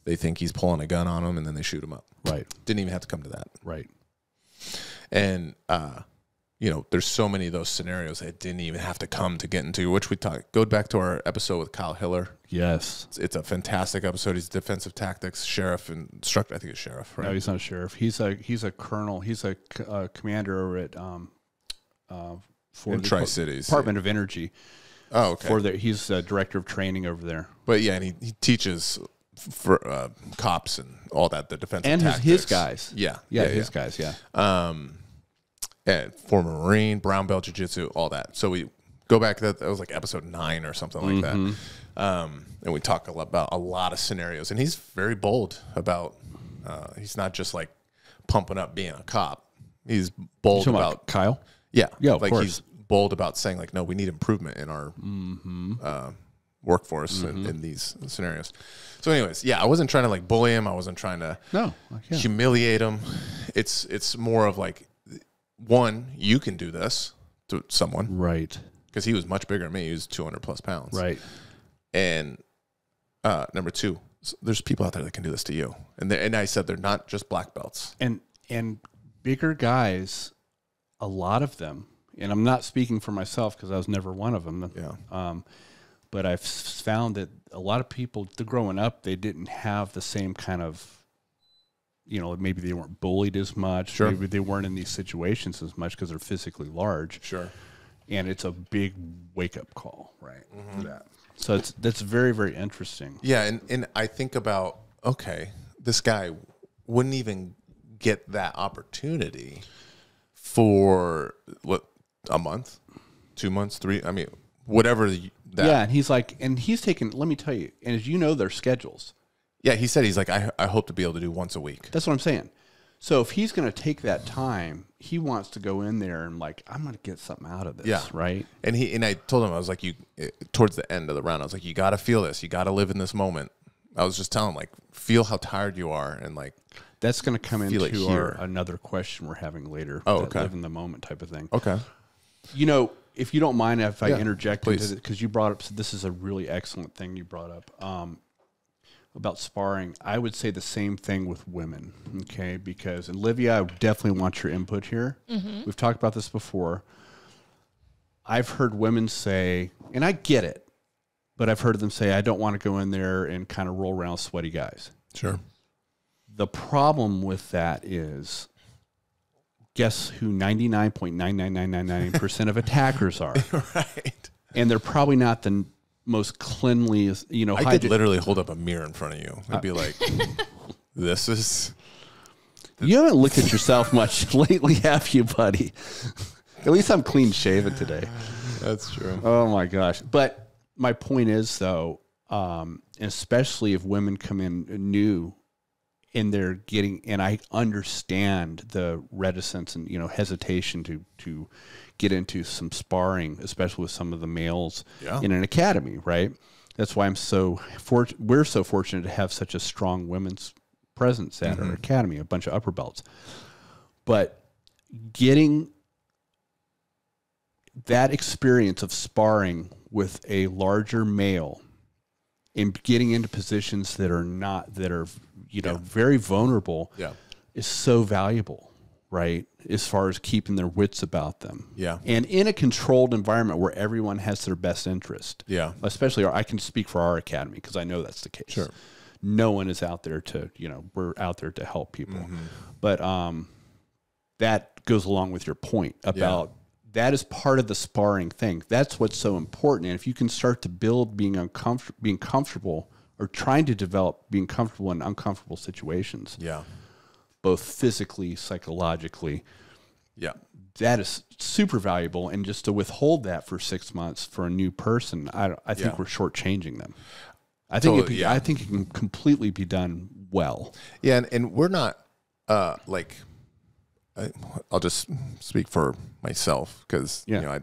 [SPEAKER 2] they think he's pulling a gun on him, and then they shoot him up.
[SPEAKER 3] Right.
[SPEAKER 2] Didn't even have to come to that.
[SPEAKER 3] Right.
[SPEAKER 2] And, there's so many of those scenarios that didn't even have to come to get into, which we talked. Go back to our episode with Kyle Hiller.
[SPEAKER 3] Yes.
[SPEAKER 2] It's a fantastic episode. He's defensive tactics sheriff and instructor. I think it's sheriff, right?
[SPEAKER 3] No, he's not a sheriff. He's a colonel. He's a commander over at for the
[SPEAKER 2] Tri-Cities
[SPEAKER 3] Department of Energy.
[SPEAKER 2] Oh, okay.
[SPEAKER 3] He's director of training over there.
[SPEAKER 2] But yeah, and he teaches for cops and all that, the defensive
[SPEAKER 3] and
[SPEAKER 2] tactics.
[SPEAKER 3] his guys.
[SPEAKER 2] Yeah,
[SPEAKER 3] his guys. Yeah.
[SPEAKER 2] And former Marine, brown belt jiu-jitsu, all that. So we go back, that was episode 9 or something like that. And we talk about a lot of scenarios. And he's very bold about, he's not just pumping up being a cop. He's bold about
[SPEAKER 3] Kyle.
[SPEAKER 2] Yeah.
[SPEAKER 3] Yeah, of course.
[SPEAKER 2] He's bold about saying no, we need improvement in our workforce in these scenarios. So anyways, yeah, I wasn't trying to bully him. I wasn't trying to humiliate him. It's more of one, you can do this. to someone.
[SPEAKER 3] Right.
[SPEAKER 2] Because he was much bigger than me. He was 200 plus pounds.
[SPEAKER 3] Right.
[SPEAKER 2] And number two, there's people out there that can do this to you. And I said they're not just black belts.
[SPEAKER 3] And bigger guys, a lot of them, and I'm not speaking for myself because I was never one of them.
[SPEAKER 2] Yeah.
[SPEAKER 3] But I've found that a lot of people, growing up, they didn't have the same kind of, maybe they weren't bullied as much.
[SPEAKER 2] Sure.
[SPEAKER 3] Maybe they weren't in these situations as much because they're physically large.
[SPEAKER 2] Sure.
[SPEAKER 3] And it's a big wake-up call, right, for that. So that's very, very interesting.
[SPEAKER 2] Yeah, and I think about, okay, this guy wouldn't even get that opportunity for, a month, 2 months, 3, I mean, whatever that.
[SPEAKER 3] Yeah, and he's taken, let me tell you, and as you know, their schedules.
[SPEAKER 2] Yeah, he said he's like, I hope to be able to do once a week.
[SPEAKER 3] That's what I'm saying. So if he's going to take that time, he wants to go in there and I'm going to get something out of this, right?
[SPEAKER 2] And I told him, I was like, towards the end of the round, I was like, you got to feel this. You got to live in this moment. I was just telling him, feel how tired you are, and
[SPEAKER 3] that's going to come into
[SPEAKER 2] our
[SPEAKER 3] another question we're having later.
[SPEAKER 2] Oh, okay.
[SPEAKER 3] Live in the moment type of thing.
[SPEAKER 2] Okay.
[SPEAKER 3] If you don't mind if I interject
[SPEAKER 2] please.
[SPEAKER 3] into it, because you brought up, so this is a really excellent thing you brought up. About sparring, I would say the same thing with women, okay? Because, and Olivia, I definitely want your input here. Mm-hmm. We've talked about this before. I've heard women say, and I get it, but I've heard them say, I don't want to go in there and kind of roll around with sweaty guys.
[SPEAKER 2] Sure.
[SPEAKER 3] The problem with that is, guess who 99.99999% of attackers are?
[SPEAKER 2] Right.
[SPEAKER 3] And they're probably not the most cleanliest,
[SPEAKER 2] I could literally hold up a mirror in front of you and be like, this is...
[SPEAKER 3] You haven't looked at yourself much lately, have you, buddy? At least I'm clean shaven today.
[SPEAKER 2] That's true.
[SPEAKER 3] Oh, my gosh. But my point is, though, especially if women come in new and they're getting, and I understand the reticence and, hesitation to get into some sparring, especially with some of the males in an academy, right? That's why we're so fortunate to have such a strong women's presence at our academy, a bunch of upper belts. But getting that experience of sparring with a larger male and getting into positions that are very vulnerable is so valuable, right? As far as keeping their wits about them.
[SPEAKER 2] Yeah.
[SPEAKER 3] And in a controlled environment where everyone has their best interest. Yeah. Especially, I can speak for our academy because I know that's the case.
[SPEAKER 2] Sure.
[SPEAKER 3] No one is out there to, we're out there to help people. Mm-hmm. But that goes along with your point about that is part of the sparring thing. That's what's so important. And if you can start to build being comfortable or trying to develop being comfortable in uncomfortable situations. Yeah. Both physically, psychologically. Yeah. That is super valuable. And just to withhold that for 6 months for a new person, I think we're shortchanging them. I think I think it can completely be done well.
[SPEAKER 2] Yeah, and we're not I'll just speak for myself because I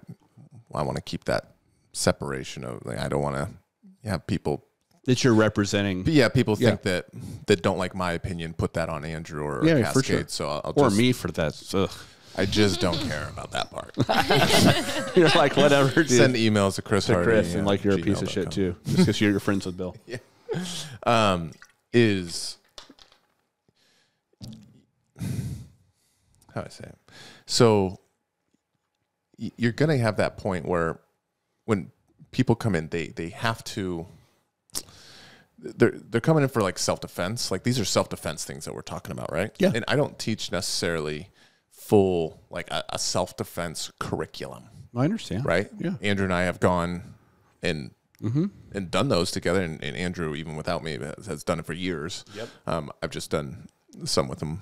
[SPEAKER 2] want to keep that separation of I don't want to have people
[SPEAKER 3] that you're representing.
[SPEAKER 2] But people think that don't like my opinion put that on Andrew or Cascade.
[SPEAKER 3] For sure.
[SPEAKER 2] So
[SPEAKER 3] or me for that. Ugh.
[SPEAKER 2] I just don't care about that part.
[SPEAKER 3] You're like, whatever, dude.
[SPEAKER 2] Send emails to Chris Hardy.
[SPEAKER 3] Chris, and you're a piece of shit too, just because you're friends with Bill.
[SPEAKER 2] Yeah. How do I say it? So you're going to have that point where when people come in, they have to. They're coming in for self-defense. These are self-defense things that we're talking about, right?
[SPEAKER 3] Yeah.
[SPEAKER 2] And I don't teach necessarily full a self-defense curriculum.
[SPEAKER 3] I understand.
[SPEAKER 2] Right?
[SPEAKER 3] Yeah.
[SPEAKER 2] Andrew and I have gone and done those together, and Andrew, even without me, has done it for years.
[SPEAKER 3] Yep.
[SPEAKER 2] I've just done some with him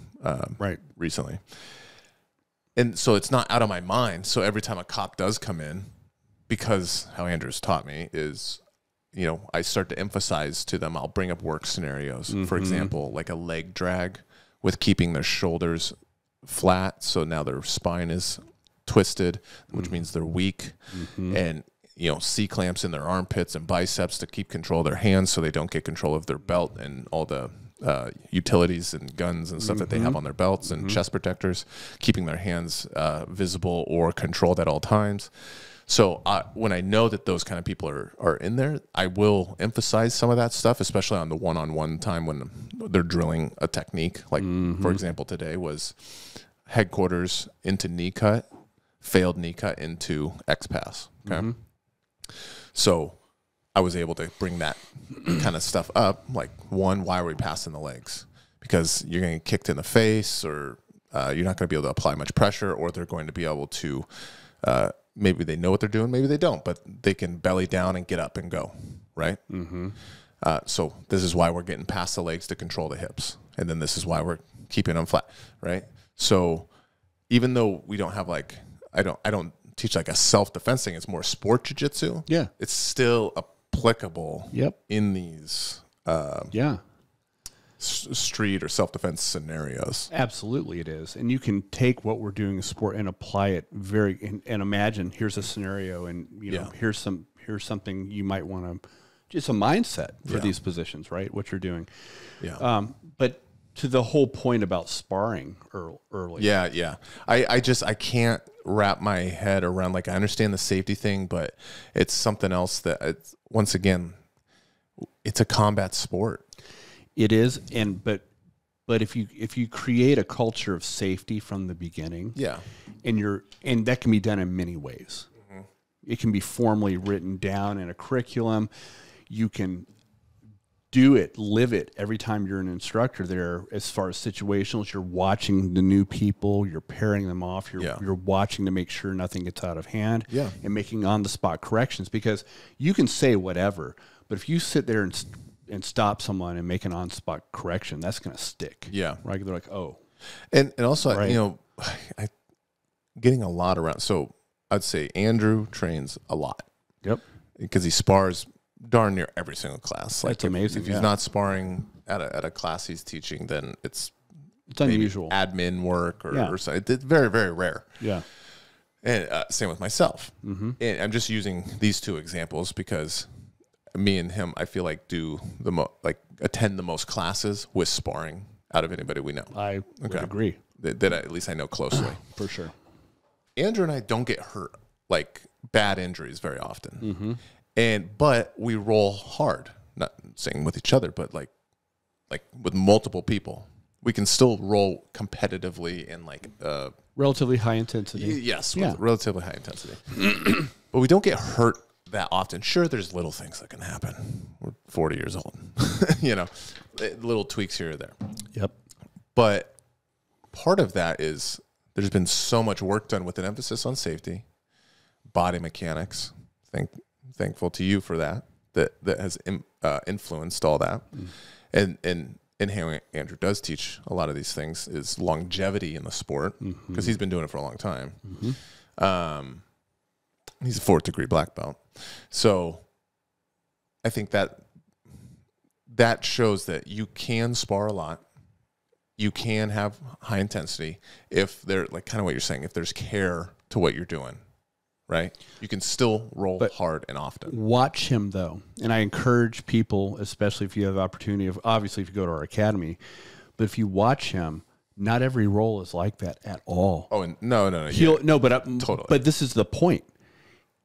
[SPEAKER 2] recently. And so it's not out of my mind. So every time a cop does come in, because how Andrew's taught me is, I start to emphasize to them, I'll bring up work scenarios. For example, like a leg drag with keeping their shoulders flat. So now their spine is twisted, which means they're weak. And, C-clamps in their armpits and biceps to keep control of their hands so they don't get control of their belt and all the utilities and guns and stuff that they have on their belts and chest protectors, keeping their hands visible or controlled at all times. So when I know that those kind of people are in there, I will emphasize some of that stuff, especially on the one-on-one time when they're drilling a technique. Like, for example, today was headquarters into knee cut, failed knee cut into X pass. Okay. So I was able to bring that kind of stuff up. Like, one, why are we passing the legs? Because you're going to get kicked in the face, or you're not going to be able to apply much pressure, or they're going to be able to maybe they know what they're doing, maybe they don't, but they can belly down and get up and go, right? So this is why we're getting past the legs to control the hips, and then this is why we're keeping them flat, right? So even though we don't have like, I don't teach like a self-defense thing, it's more sport jiu-jitsu.
[SPEAKER 3] Yeah,
[SPEAKER 2] it's still applicable. In these street or self-defense scenarios.
[SPEAKER 3] Absolutely it is. And you can take what we're doing in sport and apply it and imagine, here's a scenario, and you know, here's something you might want to, just a mindset for these positions, right? What you're doing. But to the whole point about sparring early. I can't wrap my head around, like, I understand the safety thing, but it's something else that it's, once again, it's a combat sport. It is, but if you create a culture of safety from the beginning, and that can be done in many ways. It can be formally written down in a curriculum. You can do it, live it every time you're an instructor there. As far as situationals, you're watching the new people, you're pairing them off, you're watching to make sure nothing gets out of hand, and making on the spot corrections, because you can say whatever, but if you sit there and stop someone and make an on-spot correction, that's going to stick. Right? They're like, oh.
[SPEAKER 2] And also, you know, getting a lot around. So I'd say Andrew trains a lot. Because he spars darn near every single class. Like,
[SPEAKER 3] that's amazing.
[SPEAKER 2] If he's not sparring at a class he's teaching, then it's
[SPEAKER 3] unusual.
[SPEAKER 2] Admin work or something. It's very, very rare. And same with myself. And I'm just using these two examples because me and him, I feel like, attend the most classes with sparring out of anybody we know.
[SPEAKER 3] I would agree.
[SPEAKER 2] That at least I know closely.
[SPEAKER 3] For sure.
[SPEAKER 2] Andrew and I don't get hurt, like bad injuries, very often. But we roll hard. Not saying with each other, but like with multiple people. We can still roll competitively in like
[SPEAKER 3] relatively high intensity.
[SPEAKER 2] Yes, relatively high intensity. But we don't get hurt that often. Sure, there's little things that can happen. We're 40 years old. You know, little tweaks here or there. But part of that is there's been so much work done with an emphasis on safety, body mechanics. Thankful to you for that has influenced all that. And how Andrew does teach a lot of these things is longevity in the sport, because he's been doing it for a long time. He's a 4th degree black belt. So I think that shows that you can spar a lot. You can have high intensity if they're, like, kind of what you're saying, if there's care to what you're doing, right? You can still roll hard and often.
[SPEAKER 3] Watch him, though. And I encourage people, especially if you have the opportunity obviously if you go to our academy, but if you watch him, not every roll is like that at all.
[SPEAKER 2] Oh, no.
[SPEAKER 3] Totally. But this is the point.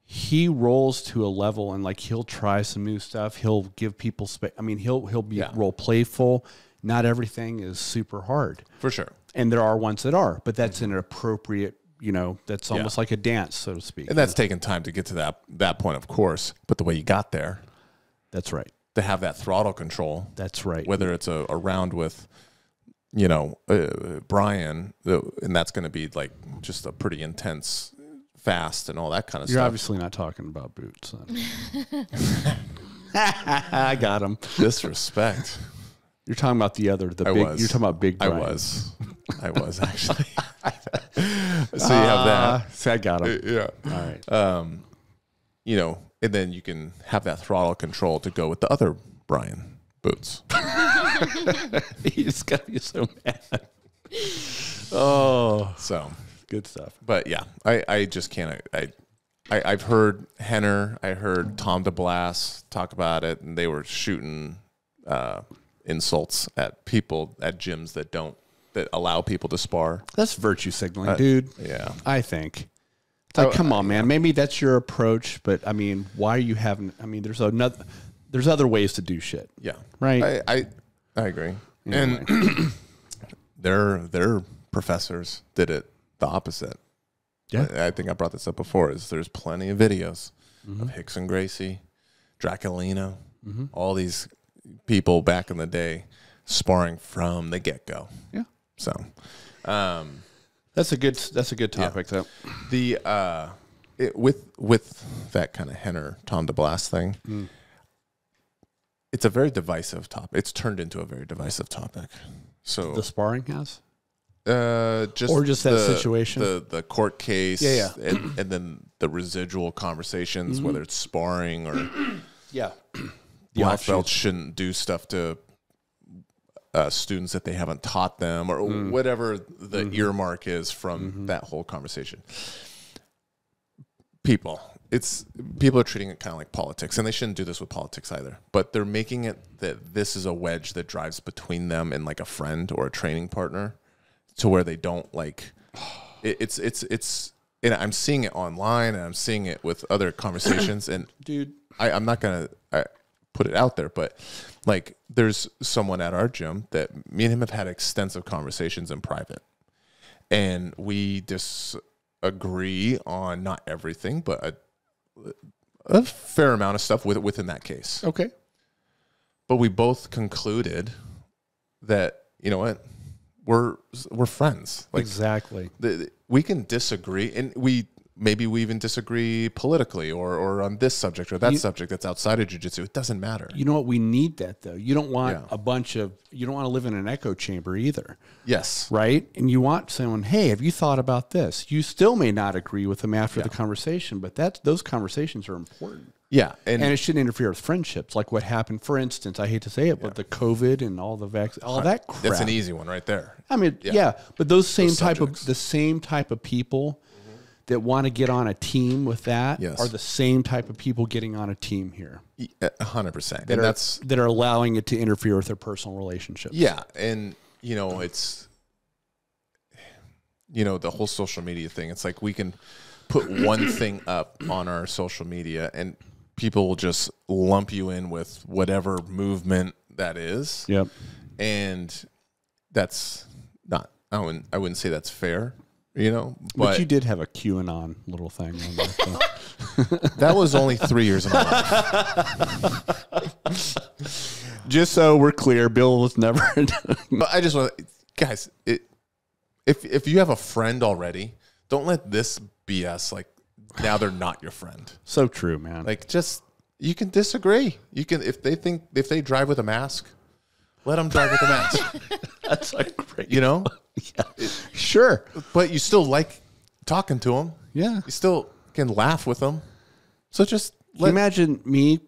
[SPEAKER 3] He rolls to a level, and like, he'll try some new stuff. He'll give people space. I mean, he'll be role playful. Not everything is super hard,
[SPEAKER 2] for sure.
[SPEAKER 3] And there are ones that are, but that's an appropriate, you know, that's almost like a dance, so to speak.
[SPEAKER 2] And that's taken time to get to that point, of course. But the way you got there,
[SPEAKER 3] that's right.
[SPEAKER 2] To have that throttle control,
[SPEAKER 3] that's right.
[SPEAKER 2] Whether it's a round with, you know, Brian, and that's going to be like just a pretty intense, fast, and all that kind of stuff.
[SPEAKER 3] You're obviously not talking about boots. I got him.
[SPEAKER 2] Disrespect.
[SPEAKER 3] You're talking about you're talking about Big Brian.
[SPEAKER 2] I was actually. So you have that.
[SPEAKER 3] So I got him.
[SPEAKER 2] Yeah.
[SPEAKER 3] All right.
[SPEAKER 2] You know, and then you can have that throttle control to go with the other Brian boots.
[SPEAKER 3] He's got to be so mad. Oh,
[SPEAKER 2] so
[SPEAKER 3] good stuff.
[SPEAKER 2] But yeah, I just can't. I've heard Henner, I heard Tom DeBlas talk about it, and they were shooting insults at people at gyms that allow people to spar.
[SPEAKER 3] That's virtue signaling, dude.
[SPEAKER 2] Yeah.
[SPEAKER 3] I think. It's like, come on, man. Maybe that's your approach, but I mean, why are you having? I mean, there's other ways to do shit.
[SPEAKER 2] Yeah.
[SPEAKER 3] Right.
[SPEAKER 2] I agree.
[SPEAKER 3] Anyway.
[SPEAKER 2] And their professors did it the opposite.
[SPEAKER 3] Yeah.
[SPEAKER 2] I think I brought this up before. There's plenty of videos of Hicks and Gracie, Draculino, all these people back in the day sparring from the get-go.
[SPEAKER 3] Yeah.
[SPEAKER 2] So,
[SPEAKER 3] that's a good topic though.
[SPEAKER 2] The with that kind of Henner Tom DeBlas thing, it's a very divisive topic. It's turned into a very divisive topic. So
[SPEAKER 3] The sparring has?
[SPEAKER 2] just
[SPEAKER 3] that situation?
[SPEAKER 2] the court case,
[SPEAKER 3] Yeah.
[SPEAKER 2] and then the residual conversations, whether it's sparring or
[SPEAKER 3] Yeah.
[SPEAKER 2] black belts shouldn't do stuff to students that they haven't taught them, or whatever the earmark is from that whole conversation. People are treating it kind of like politics, and they shouldn't do this with politics either. But they're making it that this is a wedge that drives between them and like a friend or a training partner, to where they don't like. It's and I'm seeing it online, and I'm seeing it with other conversations. And
[SPEAKER 3] Dude,
[SPEAKER 2] I'm not gonna put it out there, but like, there's someone at our gym that me and him have had extensive conversations in private, and we disagree on not everything, but a fair amount of stuff within that case.
[SPEAKER 3] okay.
[SPEAKER 2] But we both concluded that, you know what, we're friends. Like,
[SPEAKER 3] Exactly.
[SPEAKER 2] We can disagree, and maybe we even disagree politically or on this subject or that subject that's outside of jiu-jitsu. It doesn't matter.
[SPEAKER 3] You know what? We need that though. You don't want you don't want to live in an echo chamber either.
[SPEAKER 2] Yes.
[SPEAKER 3] Right? And you want someone, hey, have you thought about this? You still may not agree with them after the conversation, but those conversations are important.
[SPEAKER 2] Yeah.
[SPEAKER 3] And it shouldn't interfere with friendships. Like what happened, for instance, I hate to say it, but the COVID and all the vaccine, all that crap.
[SPEAKER 2] That's an easy one right there.
[SPEAKER 3] I mean, but the same type of people that want to get on a team with that are the same type of people getting on a team here.
[SPEAKER 2] 100%.
[SPEAKER 3] That are allowing it to interfere with their personal relationships.
[SPEAKER 2] Yeah. And, it's, the whole social media thing. It's like we can put one thing up on our social media and people will just lump you in with whatever movement that is.
[SPEAKER 3] Yep.
[SPEAKER 2] And that's not, I wouldn't say that's fair.
[SPEAKER 3] But you did have a QAnon little thing on there. So.
[SPEAKER 2] That was only 3 years of my life.
[SPEAKER 3] Just so we're clear, Bill was never.
[SPEAKER 2] But I just want, guys, if you have a friend already, don't let this BS like now they're not your friend.
[SPEAKER 3] So true, man.
[SPEAKER 2] Like, just, you can disagree. You can, if they drive with a mask, let them drive with a mask.
[SPEAKER 3] That's like great.
[SPEAKER 2] Yeah.
[SPEAKER 3] Sure.
[SPEAKER 2] But you still like talking to them.
[SPEAKER 3] Yeah.
[SPEAKER 2] You still can laugh with them. So just
[SPEAKER 3] imagine me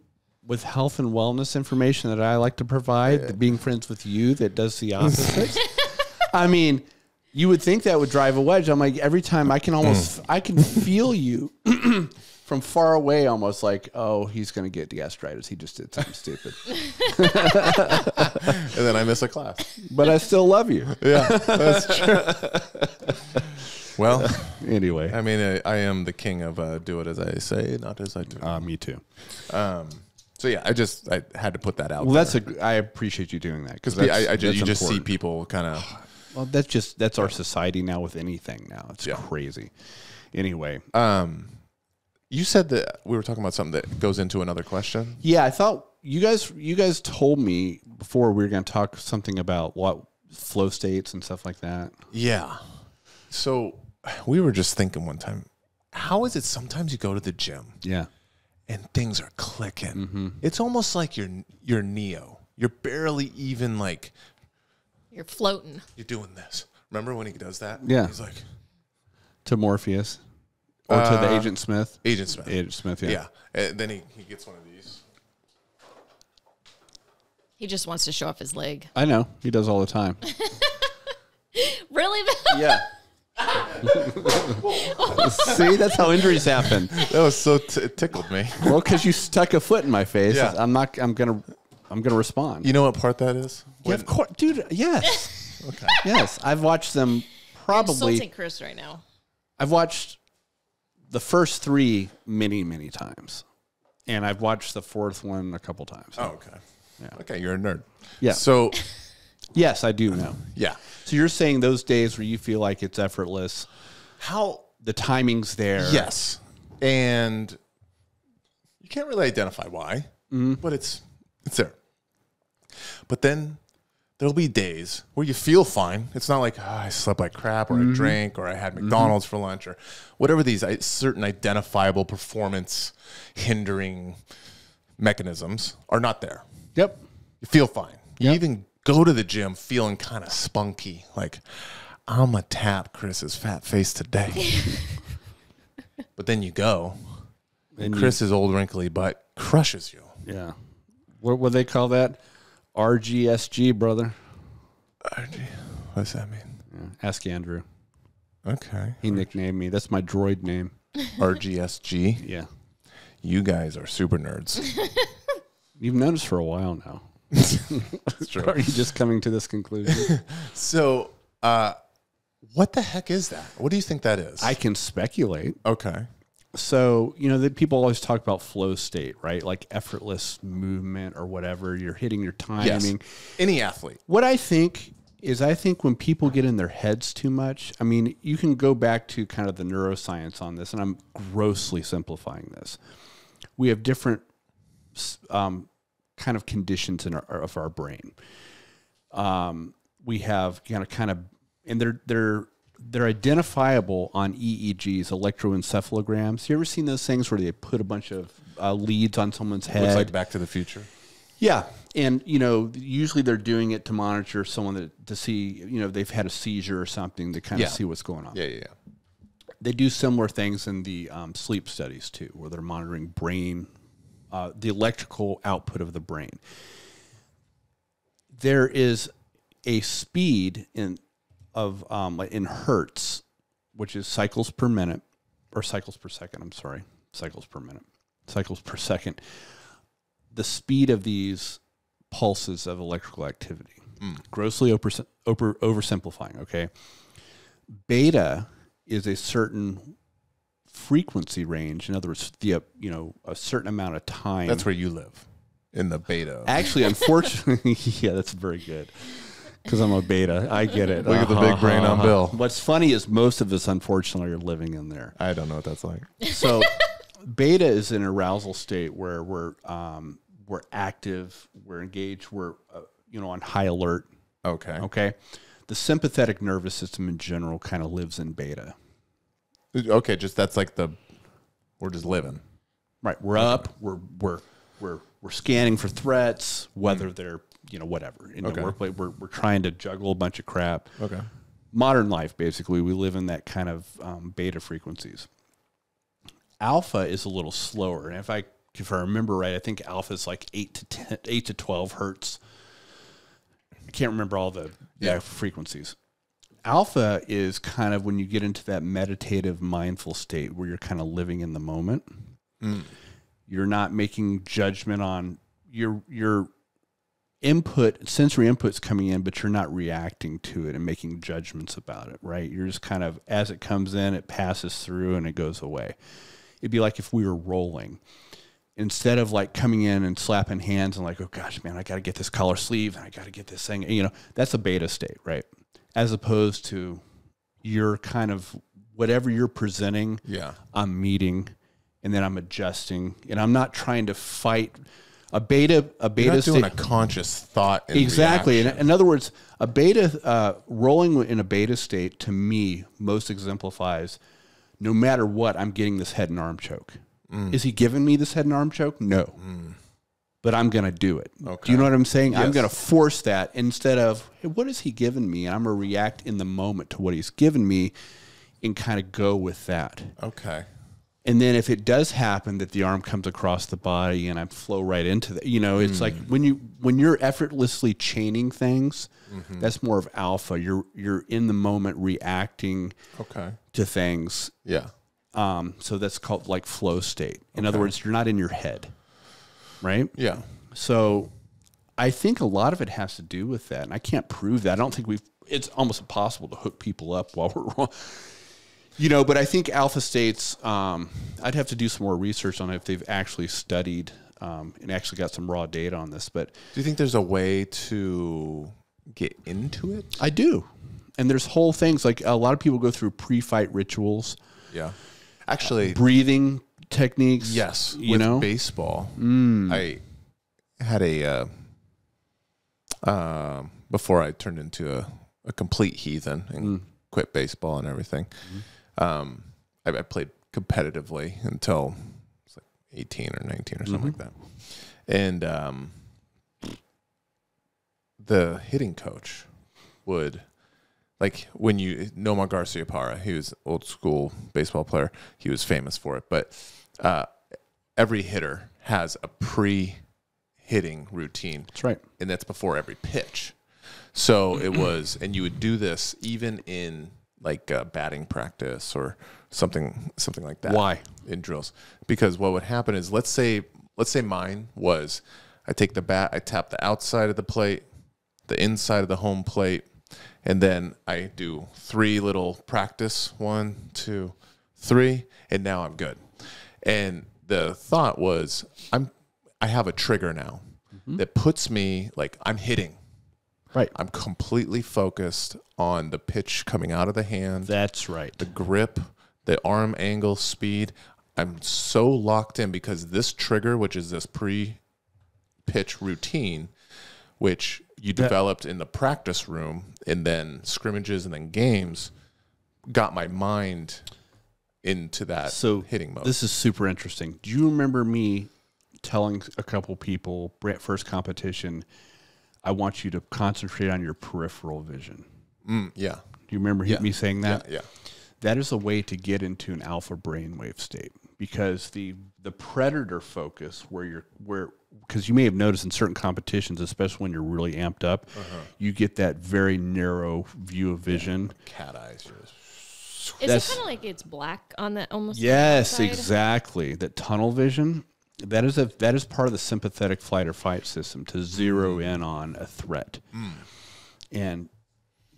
[SPEAKER 3] with health and wellness information that I like to provide, being friends with you that does the opposite. I mean, you would think that would drive a wedge. I'm like, every time I can feel you from far away, almost like, oh, he's going to get gastritis. He just did something stupid.
[SPEAKER 2] And then I miss a class.
[SPEAKER 3] But I still love you.
[SPEAKER 2] Yeah, that's true. Well,
[SPEAKER 3] anyway.
[SPEAKER 2] I mean, I am the king of do it as I say, not as I do.
[SPEAKER 3] Me too.
[SPEAKER 2] So yeah, I had to put that out.
[SPEAKER 3] Well, I appreciate you doing that because
[SPEAKER 2] you just see people kind of.
[SPEAKER 3] Well, that's our society now with anything now. It's crazy. Anyway,
[SPEAKER 2] you said that we were talking about something that goes into another question.
[SPEAKER 3] Yeah, I thought you guys told me before we were going to talk something about what flow states and stuff like that.
[SPEAKER 2] Yeah. So we were just thinking one time, how is it sometimes you go to the gym?
[SPEAKER 3] Yeah.
[SPEAKER 2] And things are clicking. It's almost like you're Neo. You're barely even like.
[SPEAKER 1] You're floating.
[SPEAKER 2] You're doing this. Remember when he does that?
[SPEAKER 3] Yeah.
[SPEAKER 2] He's like.
[SPEAKER 3] To Morpheus. Or to the Agent Smith.
[SPEAKER 2] Agent Smith.
[SPEAKER 3] Agent Smith, yeah.
[SPEAKER 2] Yeah. And then he gets one of these.
[SPEAKER 1] He just wants to show off his leg.
[SPEAKER 3] I know. He does all the time.
[SPEAKER 1] Really?
[SPEAKER 3] Yeah. See, that's how injuries happen.
[SPEAKER 2] That was so it tickled me.
[SPEAKER 3] Well, because you stuck a foot in my face.
[SPEAKER 2] Yeah.
[SPEAKER 3] I'm going to I'm going to respond.
[SPEAKER 2] You know what part that is?
[SPEAKER 3] Yeah, of course, dude. Yes.
[SPEAKER 2] Okay.
[SPEAKER 3] Yes, I've watched them probably.
[SPEAKER 1] Insulting Chris right now.
[SPEAKER 3] I've watched the first 3 many times, and I've watched the 4th one a couple times.
[SPEAKER 2] Oh, okay.
[SPEAKER 3] Yeah.
[SPEAKER 2] Okay, you're a nerd.
[SPEAKER 3] Yeah.
[SPEAKER 2] So,
[SPEAKER 3] yes, I do know.
[SPEAKER 2] yeah.
[SPEAKER 3] So you're saying those days where you feel like it's effortless,
[SPEAKER 2] How?
[SPEAKER 3] the timing's there.
[SPEAKER 2] Yes. And you can't really identify why, but it's there. But then there'll be days where you feel fine. It's not like, I slept like crap, or I drank, or I had McDonald's for lunch, or whatever these certain identifiable performance hindering mechanisms are not there.
[SPEAKER 3] Yep.
[SPEAKER 2] You feel fine. You even go to the gym feeling kind of spunky, like, I'm going to tap Chris's fat face today. But then you go, and Chris's old wrinkly butt crushes you.
[SPEAKER 3] Yeah. What would they call that? RGSG, brother.
[SPEAKER 2] RG. What does that mean?
[SPEAKER 3] Yeah. Ask Andrew.
[SPEAKER 2] Okay.
[SPEAKER 3] He nicknamed me. That's my droid name.
[SPEAKER 2] RGSG.
[SPEAKER 3] Yeah.
[SPEAKER 2] You guys are super nerds.
[SPEAKER 3] You've known us for a while now.
[SPEAKER 2] That's true.
[SPEAKER 3] Are you just coming to this conclusion?
[SPEAKER 2] So, what the heck is that? What do you think that is?
[SPEAKER 3] I can speculate.
[SPEAKER 2] Okay.
[SPEAKER 3] So, people always talk about flow state, right? Like effortless movement or whatever. You're hitting your timing.
[SPEAKER 2] Yes. Any athlete.
[SPEAKER 3] What I think when people get in their heads too much, you can go back to kind of the neuroscience on this, and I'm grossly simplifying this. We have different kind of conditions in our brain. We have kind of, and they're identifiable on EEGs, electroencephalograms. You ever seen those things where they put a bunch of leads on someone's head?
[SPEAKER 2] Looks like Back to the Future.
[SPEAKER 3] Yeah. And, usually they're doing it to monitor someone to see, they've had a seizure or something to kind of see what's going on.
[SPEAKER 2] Yeah.
[SPEAKER 3] They do similar things in the sleep studies too, where they're monitoring brain, the electrical output of the brain. There is a speed in hertz, which is cycles per minute, or cycles per second. I'm sorry, cycles per minute, cycles per second. The speed of these pulses of electrical activity. Grossly oversimplifying. Okay, beta is a certain frequency range. In other words, a certain amount of time.
[SPEAKER 2] That's where you live, in the beta.
[SPEAKER 3] Actually, unfortunately, yeah, that's very good. Because I'm a beta. I get it.
[SPEAKER 2] Look at the big brain on Bill.
[SPEAKER 3] What's funny is most of us, unfortunately, are living in there.
[SPEAKER 2] I don't know what that's like.
[SPEAKER 3] So beta is an arousal state where we're active, we're engaged, we're on high alert. Okay. The sympathetic nervous system in general kind of lives in beta.
[SPEAKER 2] Okay, that's like we're just living.
[SPEAKER 3] Right. We're up. We're scanning for threats, whether they're whatever in the workplace. We're trying to juggle a bunch of crap.
[SPEAKER 2] Okay.
[SPEAKER 3] Modern life, basically, we live in that kind of beta frequencies. Alpha is a little slower, and if I remember right, I think alpha is like 8 to 12 hertz. I can't remember all the frequencies. Alpha is kind of when you get into that meditative, mindful state where you're kind of living in the moment. You're not making judgment on your sensory input's coming in, but you're not reacting to it and making judgments about it, right? You're just kind of, as it comes in, it passes through and it goes away. It'd be like if we were rolling. Instead of like coming in and slapping hands and like, oh gosh, man, I got to get this collar sleeve and I got to get this thing, that's a beta state, right? As opposed to you're kind of, whatever you're presenting, I'm meeting and then I'm adjusting, and I'm not trying to fight. A beta
[SPEAKER 2] You're not doing
[SPEAKER 3] state,
[SPEAKER 2] a conscious thought.
[SPEAKER 3] Exactly.
[SPEAKER 2] Reaction.
[SPEAKER 3] In other words, a beta rolling in a beta state to me most exemplifies. No matter what, I'm getting this head and arm choke. Is he giving me this head and arm choke? No. But I'm going to do it.
[SPEAKER 2] Okay.
[SPEAKER 3] Do you know what I'm saying?
[SPEAKER 2] Yes.
[SPEAKER 3] I'm going to force that instead of, hey, what is he giving me? And I'm going to react in the moment to what he's given me and kind of go with that.
[SPEAKER 2] Okay.
[SPEAKER 3] And then if it does happen that the arm comes across the body and I flow right into that, it's like when you're effortlessly chaining things, that's more of alpha. You're in the moment reacting to things.
[SPEAKER 2] Yeah.
[SPEAKER 3] So that's called like flow state. In other words, you're not in your head, right?
[SPEAKER 2] Yeah.
[SPEAKER 3] So I think a lot of it has to do with that, and I can't prove that. I don't think it's almost impossible to hook people up while we're wrong. You know, but I think alpha states, I'd have to do some more research on if they've actually studied and actually got some raw data on this. But
[SPEAKER 2] do you think there's a way to get into it?
[SPEAKER 3] I do. And there's whole things, like a lot of people go through pre-fight rituals.
[SPEAKER 2] Yeah. Actually,
[SPEAKER 3] breathing techniques.
[SPEAKER 2] Yes.
[SPEAKER 3] You know?
[SPEAKER 2] Baseball, I had before I turned into a complete heathen and quit baseball and everything. I played competitively until I was like 18 or 19 or something like that. And the hitting coach would, like, when you know Nomar Garcia-Parra, he was an old school baseball player. He was famous for it. But every hitter has a pre-hitting routine.
[SPEAKER 3] That's right.
[SPEAKER 2] And that's before every pitch. So it was, and you would do this even in like batting practice or something like that.
[SPEAKER 3] Why?
[SPEAKER 2] In drills. Because what would happen is, let's say mine was, I take the bat, I tap the outside of the plate, the inside of the home plate, and then I do 3 little practice, 1, 2, 3, and now I'm good. And the thought was, I have a trigger now that puts me, like, I'm hitting.
[SPEAKER 3] Right.
[SPEAKER 2] I'm completely focused on the pitch coming out of the hand.
[SPEAKER 3] That's right.
[SPEAKER 2] The grip, the arm angle, speed. I'm so locked in because this trigger, which is this pre-pitch routine, which you developed in the practice room and then scrimmages and then games, got my mind into that hitting mode.
[SPEAKER 3] This is super interesting. Do you remember me telling a couple people, first competition, I want you to concentrate on your peripheral vision?
[SPEAKER 2] Yeah.
[SPEAKER 3] Do you remember me saying that?
[SPEAKER 2] Yeah.
[SPEAKER 3] That is a way to get into an alpha brainwave state, because the predator focus, because you may have noticed in certain competitions, especially when you're really amped up, you get that very narrow view of vision.
[SPEAKER 2] Cat eyes.
[SPEAKER 1] Is it kind of like it's black on that almost?
[SPEAKER 3] Yes, exactly. That tunnel vision. That is part of the sympathetic flight or fight system to zero in on a threat. And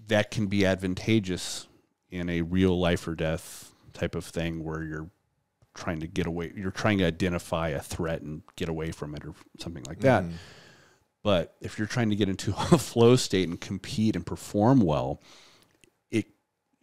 [SPEAKER 3] that can be advantageous in a real life or death type of thing where you're trying to get away, you're trying to identify a threat and get away from it or something like that. But if you're trying to get into a flow state and compete and perform well,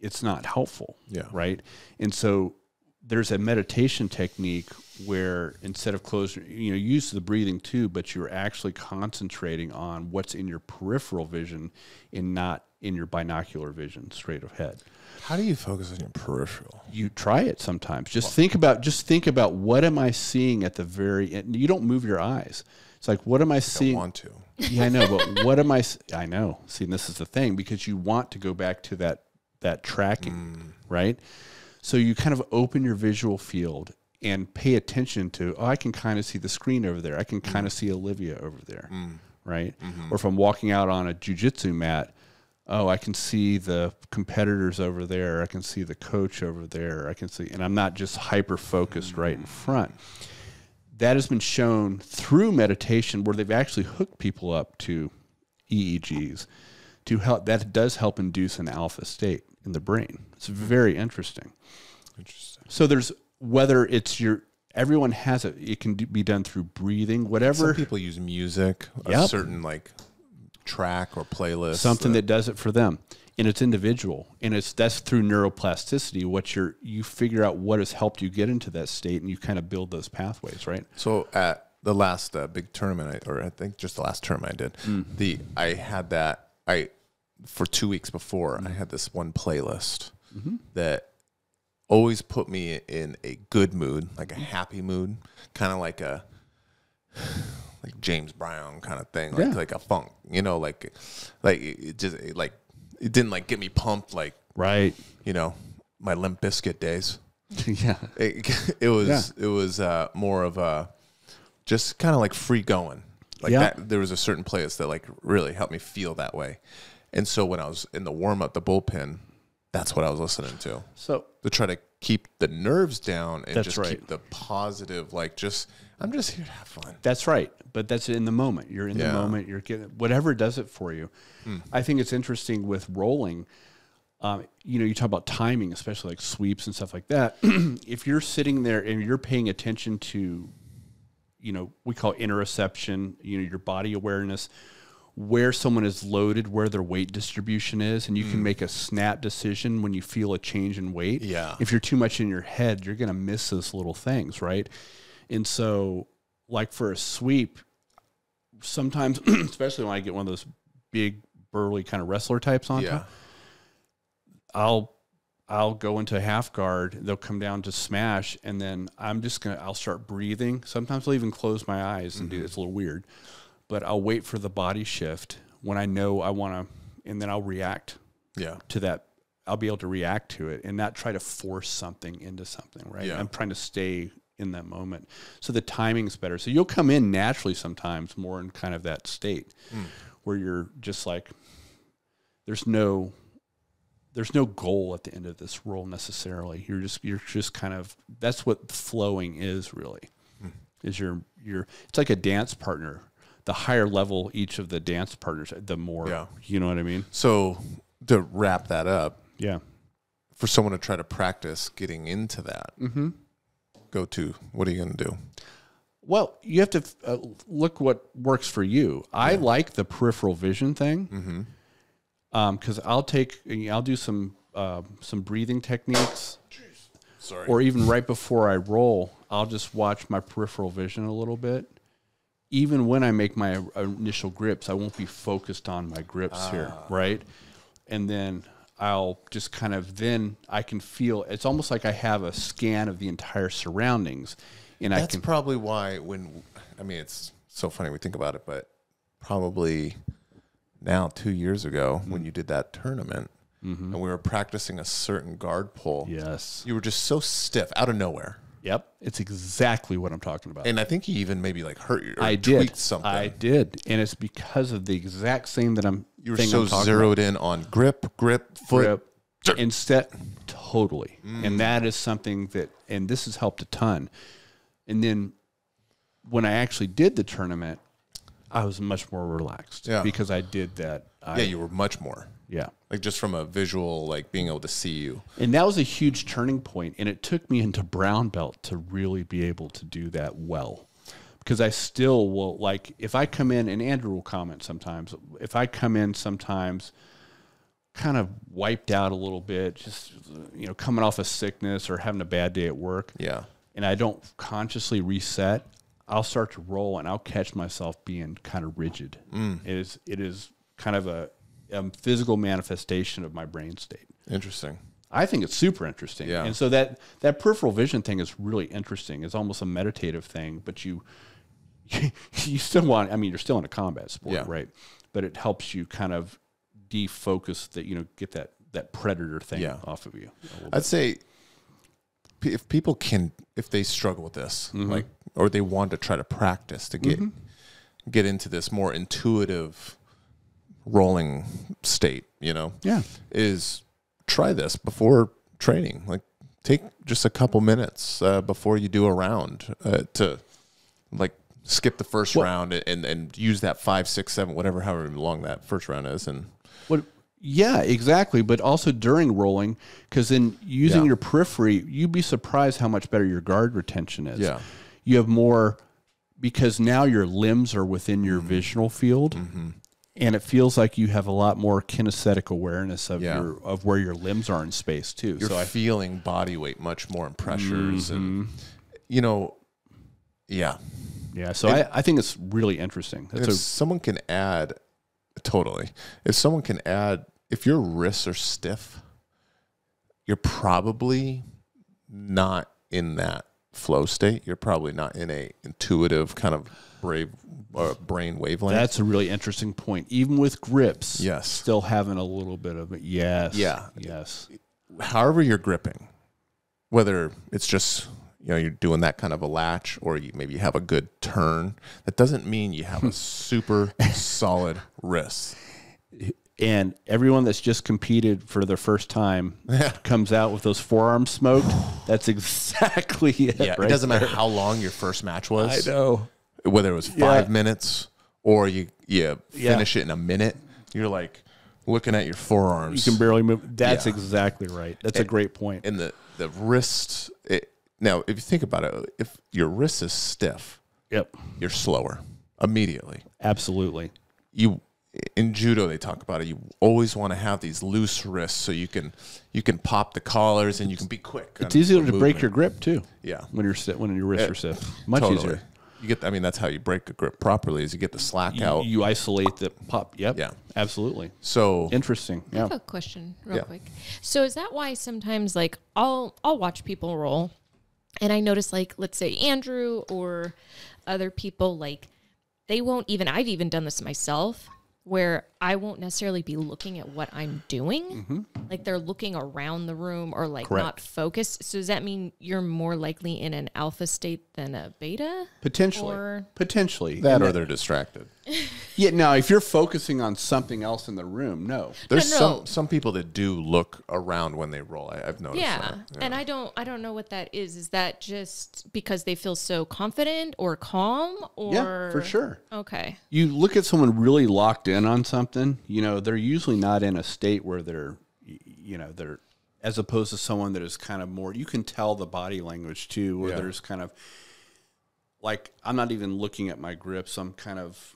[SPEAKER 3] it's not helpful.
[SPEAKER 2] Yeah.
[SPEAKER 3] Right. And so there's a meditation technique where instead of closing, you use the breathing too, but you're actually concentrating on what's in your peripheral vision and not in your binocular vision straight ahead.
[SPEAKER 2] How do you focus on your peripheral?
[SPEAKER 3] You try it sometimes. Just think about what am I seeing at the very end. You don't move your eyes. It's like, what am I seeing?
[SPEAKER 2] I want to.
[SPEAKER 3] Yeah, I know, but what am I know. See, and this is the thing, because you want to go back to that tracking, right? So you kind of open your visual field and pay attention to, I can kind of see the screen over there. I can kind of see Olivia over there, right? Or if I'm walking out on a jiu-jitsu mat, I can see the competitors over there. I can see the coach over there. I can see, and I'm not just hyper-focused right in front. That has been shown through meditation where they've actually hooked people up to EEGs to help. That does help induce an alpha state in the brain. It's very interesting. So there's, whether it's everyone has it. It can be done through breathing, whatever.
[SPEAKER 2] Some people use music, a certain like track or playlist,
[SPEAKER 3] something that does it for them, and it's individual, and that's through neuroplasticity. You figure out what has helped you get into that state, and you kind of build those pathways, right?
[SPEAKER 2] So at the last big tournament, I think just the last tournament I did, I had that. For 2 weeks before, I had this one playlist that always put me in a good mood, like a happy mood, kind of like like James Brown kind of thing, like a funk, like it just like it didn't like get me pumped like
[SPEAKER 3] right,
[SPEAKER 2] my Limp Bizkit days.
[SPEAKER 3] Yeah,
[SPEAKER 2] it was more of a just kind of like free going, like that. There was a certain playlist that like really helped me feel that way. And so when I was in the warm-up, the bullpen, that's what I was listening to.
[SPEAKER 3] So
[SPEAKER 2] to try to keep the nerves down and
[SPEAKER 3] That's
[SPEAKER 2] just
[SPEAKER 3] right.
[SPEAKER 2] keep the positive, like I'm just here to have fun.
[SPEAKER 3] That's right. But that's in the moment. You're in the moment. You're getting whatever does it for you. I think it's interesting with rolling. You talk about timing, especially like sweeps and stuff like that. If you're sitting there and you're paying attention to, we call interoception, your body awareness, where someone is loaded, where their weight distribution is, and you can make a snap decision when you feel a change in weight.
[SPEAKER 2] Yeah.
[SPEAKER 3] If you're too much in your head, you're going to miss those little things, right? And so, like for a sweep, sometimes, especially when I get one of those big, burly kind of wrestler types on, I'll go into a half guard. They'll come down to smash, and then I'll start breathing. Sometimes I'll even close my eyes and do it's a little weird, but I'll wait for the body shift when I know I want to, and then I'll react to that. I'll be able to react to it and not try to force something into something, right?
[SPEAKER 2] Yeah.
[SPEAKER 3] I'm trying to stay in that moment. So the timing's better. So you'll come in naturally sometimes more in kind of that state where you're just like, there's no goal at the end of this roll necessarily. You're just kind of, that's what flowing is really, is it's like a dance partner. The higher level each of the dance partners, the more, you know what I mean?
[SPEAKER 2] So to wrap that up, for someone to try to practice getting into that, what are you going to do?
[SPEAKER 3] Well, you have to look what works for you. I like the peripheral vision thing because I'll do some breathing techniques.
[SPEAKER 2] Sorry.
[SPEAKER 3] Or even right before I roll, I'll just watch my peripheral vision a little bit. Even when I make my initial grips, I won't be focused on my grips here, right? And then I'll just kind of, then I can feel, it's almost like I have a scan of the entire surroundings. And
[SPEAKER 2] that's probably why it's so funny we think about it, but probably now 2 years ago when you did that tournament and we were practicing a certain guard pull.
[SPEAKER 3] Yes.
[SPEAKER 2] You were just so stiff out of nowhere.
[SPEAKER 3] Yep. It's exactly what I'm talking about.
[SPEAKER 2] And I think you even maybe like hurt you or
[SPEAKER 3] I
[SPEAKER 2] tweaked
[SPEAKER 3] did.
[SPEAKER 2] something.
[SPEAKER 3] I did. And it's because of the exact same
[SPEAKER 2] you were so zeroed in on grip, foot.
[SPEAKER 3] Instead, totally. And that is something and this has helped a ton. And then when I actually did the tournament, I was much more relaxed because I did that.
[SPEAKER 2] You were much more.
[SPEAKER 3] Yeah.
[SPEAKER 2] Like just from a visual, like being able to see you.
[SPEAKER 3] And that was a huge turning point. And it took me into brown belt to really be able to do that well. Because I still will, like, if I come in, and Andrew will comment sometimes, if I come in sometimes kind of wiped out a little bit, just, coming off a sickness or having a bad day at work.
[SPEAKER 2] Yeah.
[SPEAKER 3] And I don't consciously reset, I'll start to roll and I'll catch myself being kind of rigid. It is kind of a physical manifestation of my brain state. Interesting. I think it's super interesting. Yeah. And so that peripheral vision thing is really interesting. It's almost a meditative thing, but you still want, you're still in a combat sport, right? But it helps you kind of defocus that, get that predator thing off of you.
[SPEAKER 2] I'd say if people if they struggle with this, or they want to try to practice to get into this more intuitive rolling state, is try this before training. Like take just a couple minutes before you do a round to like skip the first round and use that 5, 6, 7, whatever, however long that first round is. And
[SPEAKER 3] yeah, exactly. But also during rolling, because in using your periphery, you'd be surprised how much better your guard retention is. Yeah. You have more, because now your limbs are within your visual field. And it feels like you have a lot more kinesthetic awareness of of where your limbs are in space too.
[SPEAKER 2] You're feeling body weight much more in pressures and Yeah. So
[SPEAKER 3] I think it's really interesting.
[SPEAKER 2] If someone can add, if your wrists are stiff, you're probably not in that flow state. You're probably not in a intuitive kind of brain wavelength.
[SPEAKER 3] That's a really interesting point. Even with grips,
[SPEAKER 2] yes,
[SPEAKER 3] still having a little bit of it. Yes.
[SPEAKER 2] Yeah.
[SPEAKER 3] Yes.
[SPEAKER 2] However you're gripping, whether it's just, you're doing that kind of a latch or maybe you have a good turn, that doesn't mean you have a super solid wrist.
[SPEAKER 3] And everyone that's just competed for their first time comes out with those forearms smoked. That's exactly it.
[SPEAKER 2] Yeah,
[SPEAKER 3] right
[SPEAKER 2] it doesn't
[SPEAKER 3] there.
[SPEAKER 2] matter how long your first match was.
[SPEAKER 3] I know.
[SPEAKER 2] Whether it was 5 minutes or you finish it in a minute, you're like looking at your forearms.
[SPEAKER 3] You can barely move. That's exactly right. That's a great point.
[SPEAKER 2] And the wrist. Now, if you think about it, if your wrist is stiff, you're slower immediately.
[SPEAKER 3] Absolutely.
[SPEAKER 2] In judo, they talk about it. You always want to have these loose wrists so you can pop the collars and you can be quick.
[SPEAKER 3] It's easier to break your grip too.
[SPEAKER 2] Yeah,
[SPEAKER 3] when your wrists are stiff, much easier.
[SPEAKER 2] You get. I mean, that's how you break a grip properly. Is you get the slack out.
[SPEAKER 3] You isolate the pop. Yep.
[SPEAKER 2] Yeah.
[SPEAKER 3] Absolutely.
[SPEAKER 2] So
[SPEAKER 3] interesting.
[SPEAKER 1] I have a question real quick. So is that why sometimes like I'll watch people roll, and I notice like let's say Andrew or other people like they won't even. I've even done this myself, where I won't necessarily be looking at what I'm doing. Mm-hmm. Like they're looking around the room or like not focused. So does that mean you're more likely in an alpha state than a beta?
[SPEAKER 3] Potentially. Potentially.
[SPEAKER 2] that or they're distracted.
[SPEAKER 3] Yeah, now if you're focusing on something else in the room, no.
[SPEAKER 2] There's some people that do look around when they roll. I've noticed that. Yeah.
[SPEAKER 1] And I don't know what that is. Is that just because they feel so confident or calm or
[SPEAKER 3] yeah, for sure.
[SPEAKER 1] Okay.
[SPEAKER 3] You look at someone really locked in on something, they're usually not in a state where they're as opposed to someone that is kind of more, you can tell the body language too, where there's kind of like, I'm not even looking at my grips. I'm kind of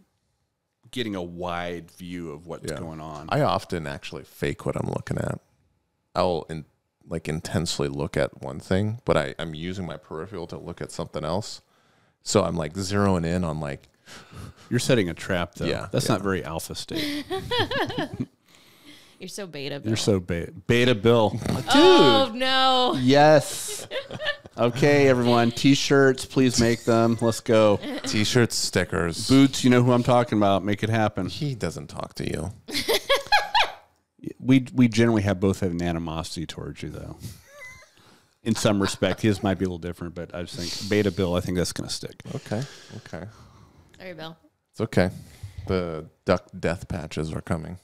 [SPEAKER 3] getting a wide view of what's going on.
[SPEAKER 2] I often actually fake what I'm looking at. I'll intensely look at one thing, but I'm using my peripheral to look at something else. So I'm like zeroing in on like.
[SPEAKER 3] You're setting a trap though.
[SPEAKER 2] Yeah,
[SPEAKER 3] that's not very alpha state.
[SPEAKER 1] You're so beta, Bill.
[SPEAKER 3] You're so beta Bill. Dude.
[SPEAKER 1] Oh no.
[SPEAKER 3] Yes. Okay, everyone. T-shirts, please make them. Let's go.
[SPEAKER 2] T-shirts, stickers,
[SPEAKER 3] boots. You know who I'm talking about. Make it happen.
[SPEAKER 2] He doesn't talk to you.
[SPEAKER 3] We generally have an animosity towards you, though. In some respect, his might be a little different, but I just think beta Bill. I think that's going to stick.
[SPEAKER 2] Okay.
[SPEAKER 1] All right, Bill.
[SPEAKER 2] It's okay. The duck death patches are coming.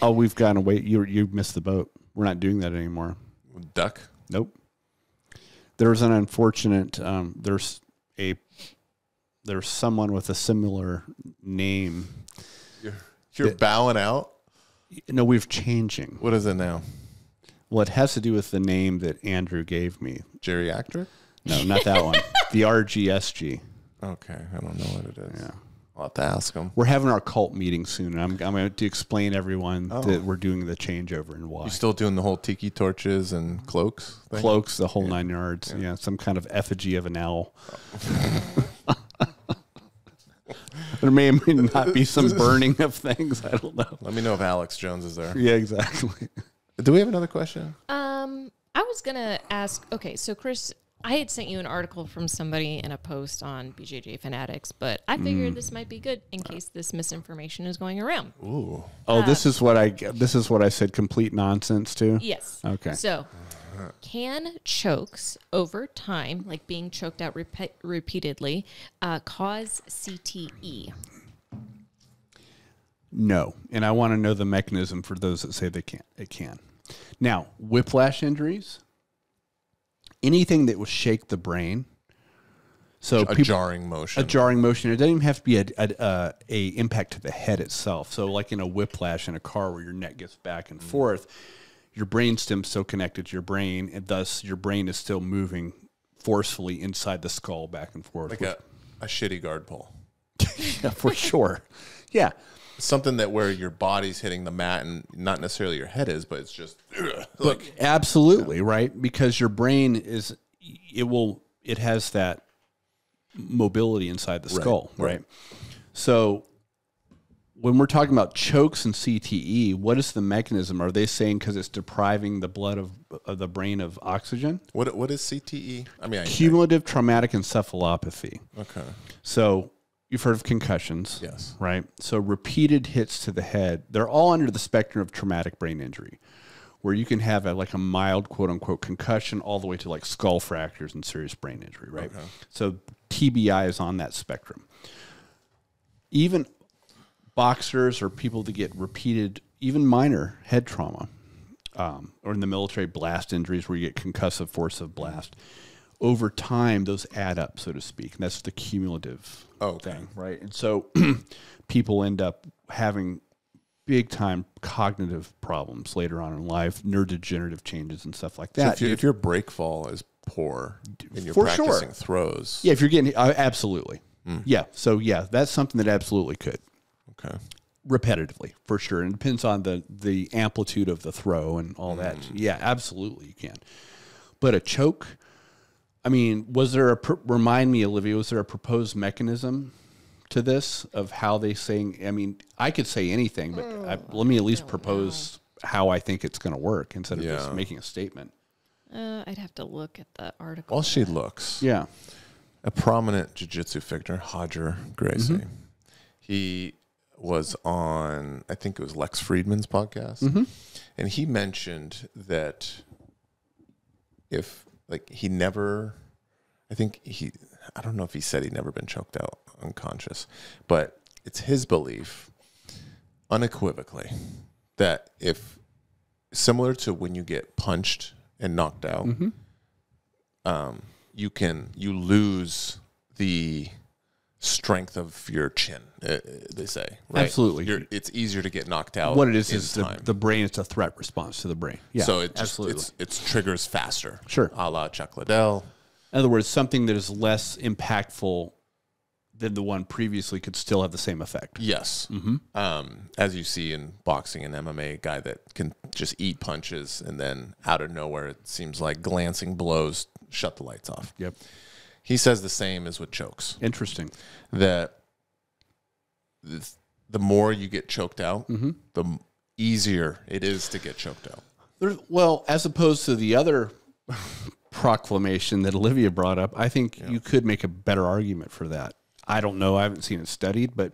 [SPEAKER 3] Oh, we've got to wait. You missed the boat. We're not doing that anymore.
[SPEAKER 2] Duck?
[SPEAKER 3] Nope. There's an unfortunate. There's someone with a similar name.
[SPEAKER 2] You're bowing out?
[SPEAKER 3] No, we're changing.
[SPEAKER 2] What is it now?
[SPEAKER 3] Well, it has to do with the name that Andrew gave me.
[SPEAKER 2] Geriatric?
[SPEAKER 3] No, not that one. The RGSG.
[SPEAKER 2] Okay, I don't know what it is.
[SPEAKER 3] Yeah.
[SPEAKER 2] I'll have to ask him.
[SPEAKER 3] We're having our cult meeting soon, and I'm going to explain everyone that we're doing the changeover and why.
[SPEAKER 2] You still doing the whole tiki torches and cloaks thing?
[SPEAKER 3] Cloaks, the whole 9 yards. Yeah, some kind of effigy of an owl. There may or may not be some burning of things. I don't know.
[SPEAKER 2] Let me know if Alex Jones is there.
[SPEAKER 3] Yeah, exactly.
[SPEAKER 2] Do we have another question?
[SPEAKER 1] I was going to ask, okay, so Chris, I had sent you an article from somebody in a post on BJJ Fanatics, but I figured this might be good in case this misinformation is going around.
[SPEAKER 2] Ooh.
[SPEAKER 3] Oh, this is what I said complete nonsense to?
[SPEAKER 1] Yes.
[SPEAKER 3] Okay.
[SPEAKER 1] So, can chokes over time, like being choked out repeatedly, cause CTE?
[SPEAKER 3] No. And I want to know the mechanism for those that say they can't. It can. Now, whiplash injuries, anything that will shake the brain. So
[SPEAKER 2] a jarring motion.
[SPEAKER 3] A jarring motion. It doesn't even have to be a impact to the head itself. So like in a whiplash in a car where your neck gets back and forth, your brain stem's still connected to your brain, and thus your brain is still moving forcefully inside the skull back and forth.
[SPEAKER 2] Like a shitty guard pull.
[SPEAKER 3] Yeah, for sure. Yeah.
[SPEAKER 2] Something that where your body's hitting the mat and not necessarily your head is, but it's just like
[SPEAKER 3] absolutely right, because your brain it has that mobility inside the skull, right? So when we're talking about chokes and CTE, what is the mechanism? Are they saying because it's depriving the blood of the brain of oxygen?
[SPEAKER 2] What is CTE? I mean,
[SPEAKER 3] cumulative traumatic encephalopathy.
[SPEAKER 2] Okay. So
[SPEAKER 3] you've heard of concussions,
[SPEAKER 2] yes,
[SPEAKER 3] right? So repeated hits to the head, they're all under the spectrum of traumatic brain injury, where you can have a mild quote unquote concussion all the way to like skull fractures and serious brain injury, right? Okay. So TBI is on that spectrum. Even boxers or people that get repeated even minor head trauma, or in the military, blast injuries where you get concussive force of blast. Over time, those add up, so to speak. And that's the cumulative thing, right? And so people end up having big-time cognitive problems later on in life, neurodegenerative changes and stuff like that.
[SPEAKER 2] So if your break fall is poor and you're
[SPEAKER 3] for
[SPEAKER 2] practicing
[SPEAKER 3] sure.
[SPEAKER 2] throws.
[SPEAKER 3] Yeah, if you're getting, absolutely. Yeah, so yeah, that's something that absolutely could.
[SPEAKER 2] Okay.
[SPEAKER 3] Repetitively, for sure. And it depends on the amplitude of the throw and all that. Yeah, absolutely you can. But a choke... I mean, remind me, Olivia, was there a proposed mechanism to this of how they saying, I mean, I could say anything, but let me at least propose how I think it's going to work instead of just making a statement.
[SPEAKER 1] I'd have to look at the article.
[SPEAKER 2] While she looks.
[SPEAKER 3] Yeah.
[SPEAKER 2] A prominent jiu-jitsu figure, Hodger Gracie, he was on, I think it was Lex Friedman's podcast, and he mentioned that I don't know if he said he'd never been choked out unconscious, but it's his belief, unequivocally, that if, similar to when you get punched and knocked out, you lose the strength of your chin, they say. Right?
[SPEAKER 3] Absolutely.
[SPEAKER 2] It's easier to get knocked out.
[SPEAKER 3] What it is the brain, it's a threat response to the brain. Yeah,
[SPEAKER 2] so it
[SPEAKER 3] absolutely.
[SPEAKER 2] It triggers faster.
[SPEAKER 3] Sure.
[SPEAKER 2] A la Chuck Liddell.
[SPEAKER 3] In other words, something that is less impactful than the one previously could still have the same effect.
[SPEAKER 2] Yes. As you see in boxing and MMA, a guy that can just eat punches and then out of nowhere, it seems like glancing blows shut the lights off.
[SPEAKER 3] Yep.
[SPEAKER 2] He says the same as with chokes.
[SPEAKER 3] Interesting.
[SPEAKER 2] That the more you get choked out, the easier it is to get choked out.
[SPEAKER 3] Well, as opposed to the other proclamation that Olivia brought up, I think you could make a better argument for that. I don't know. I haven't seen it studied, but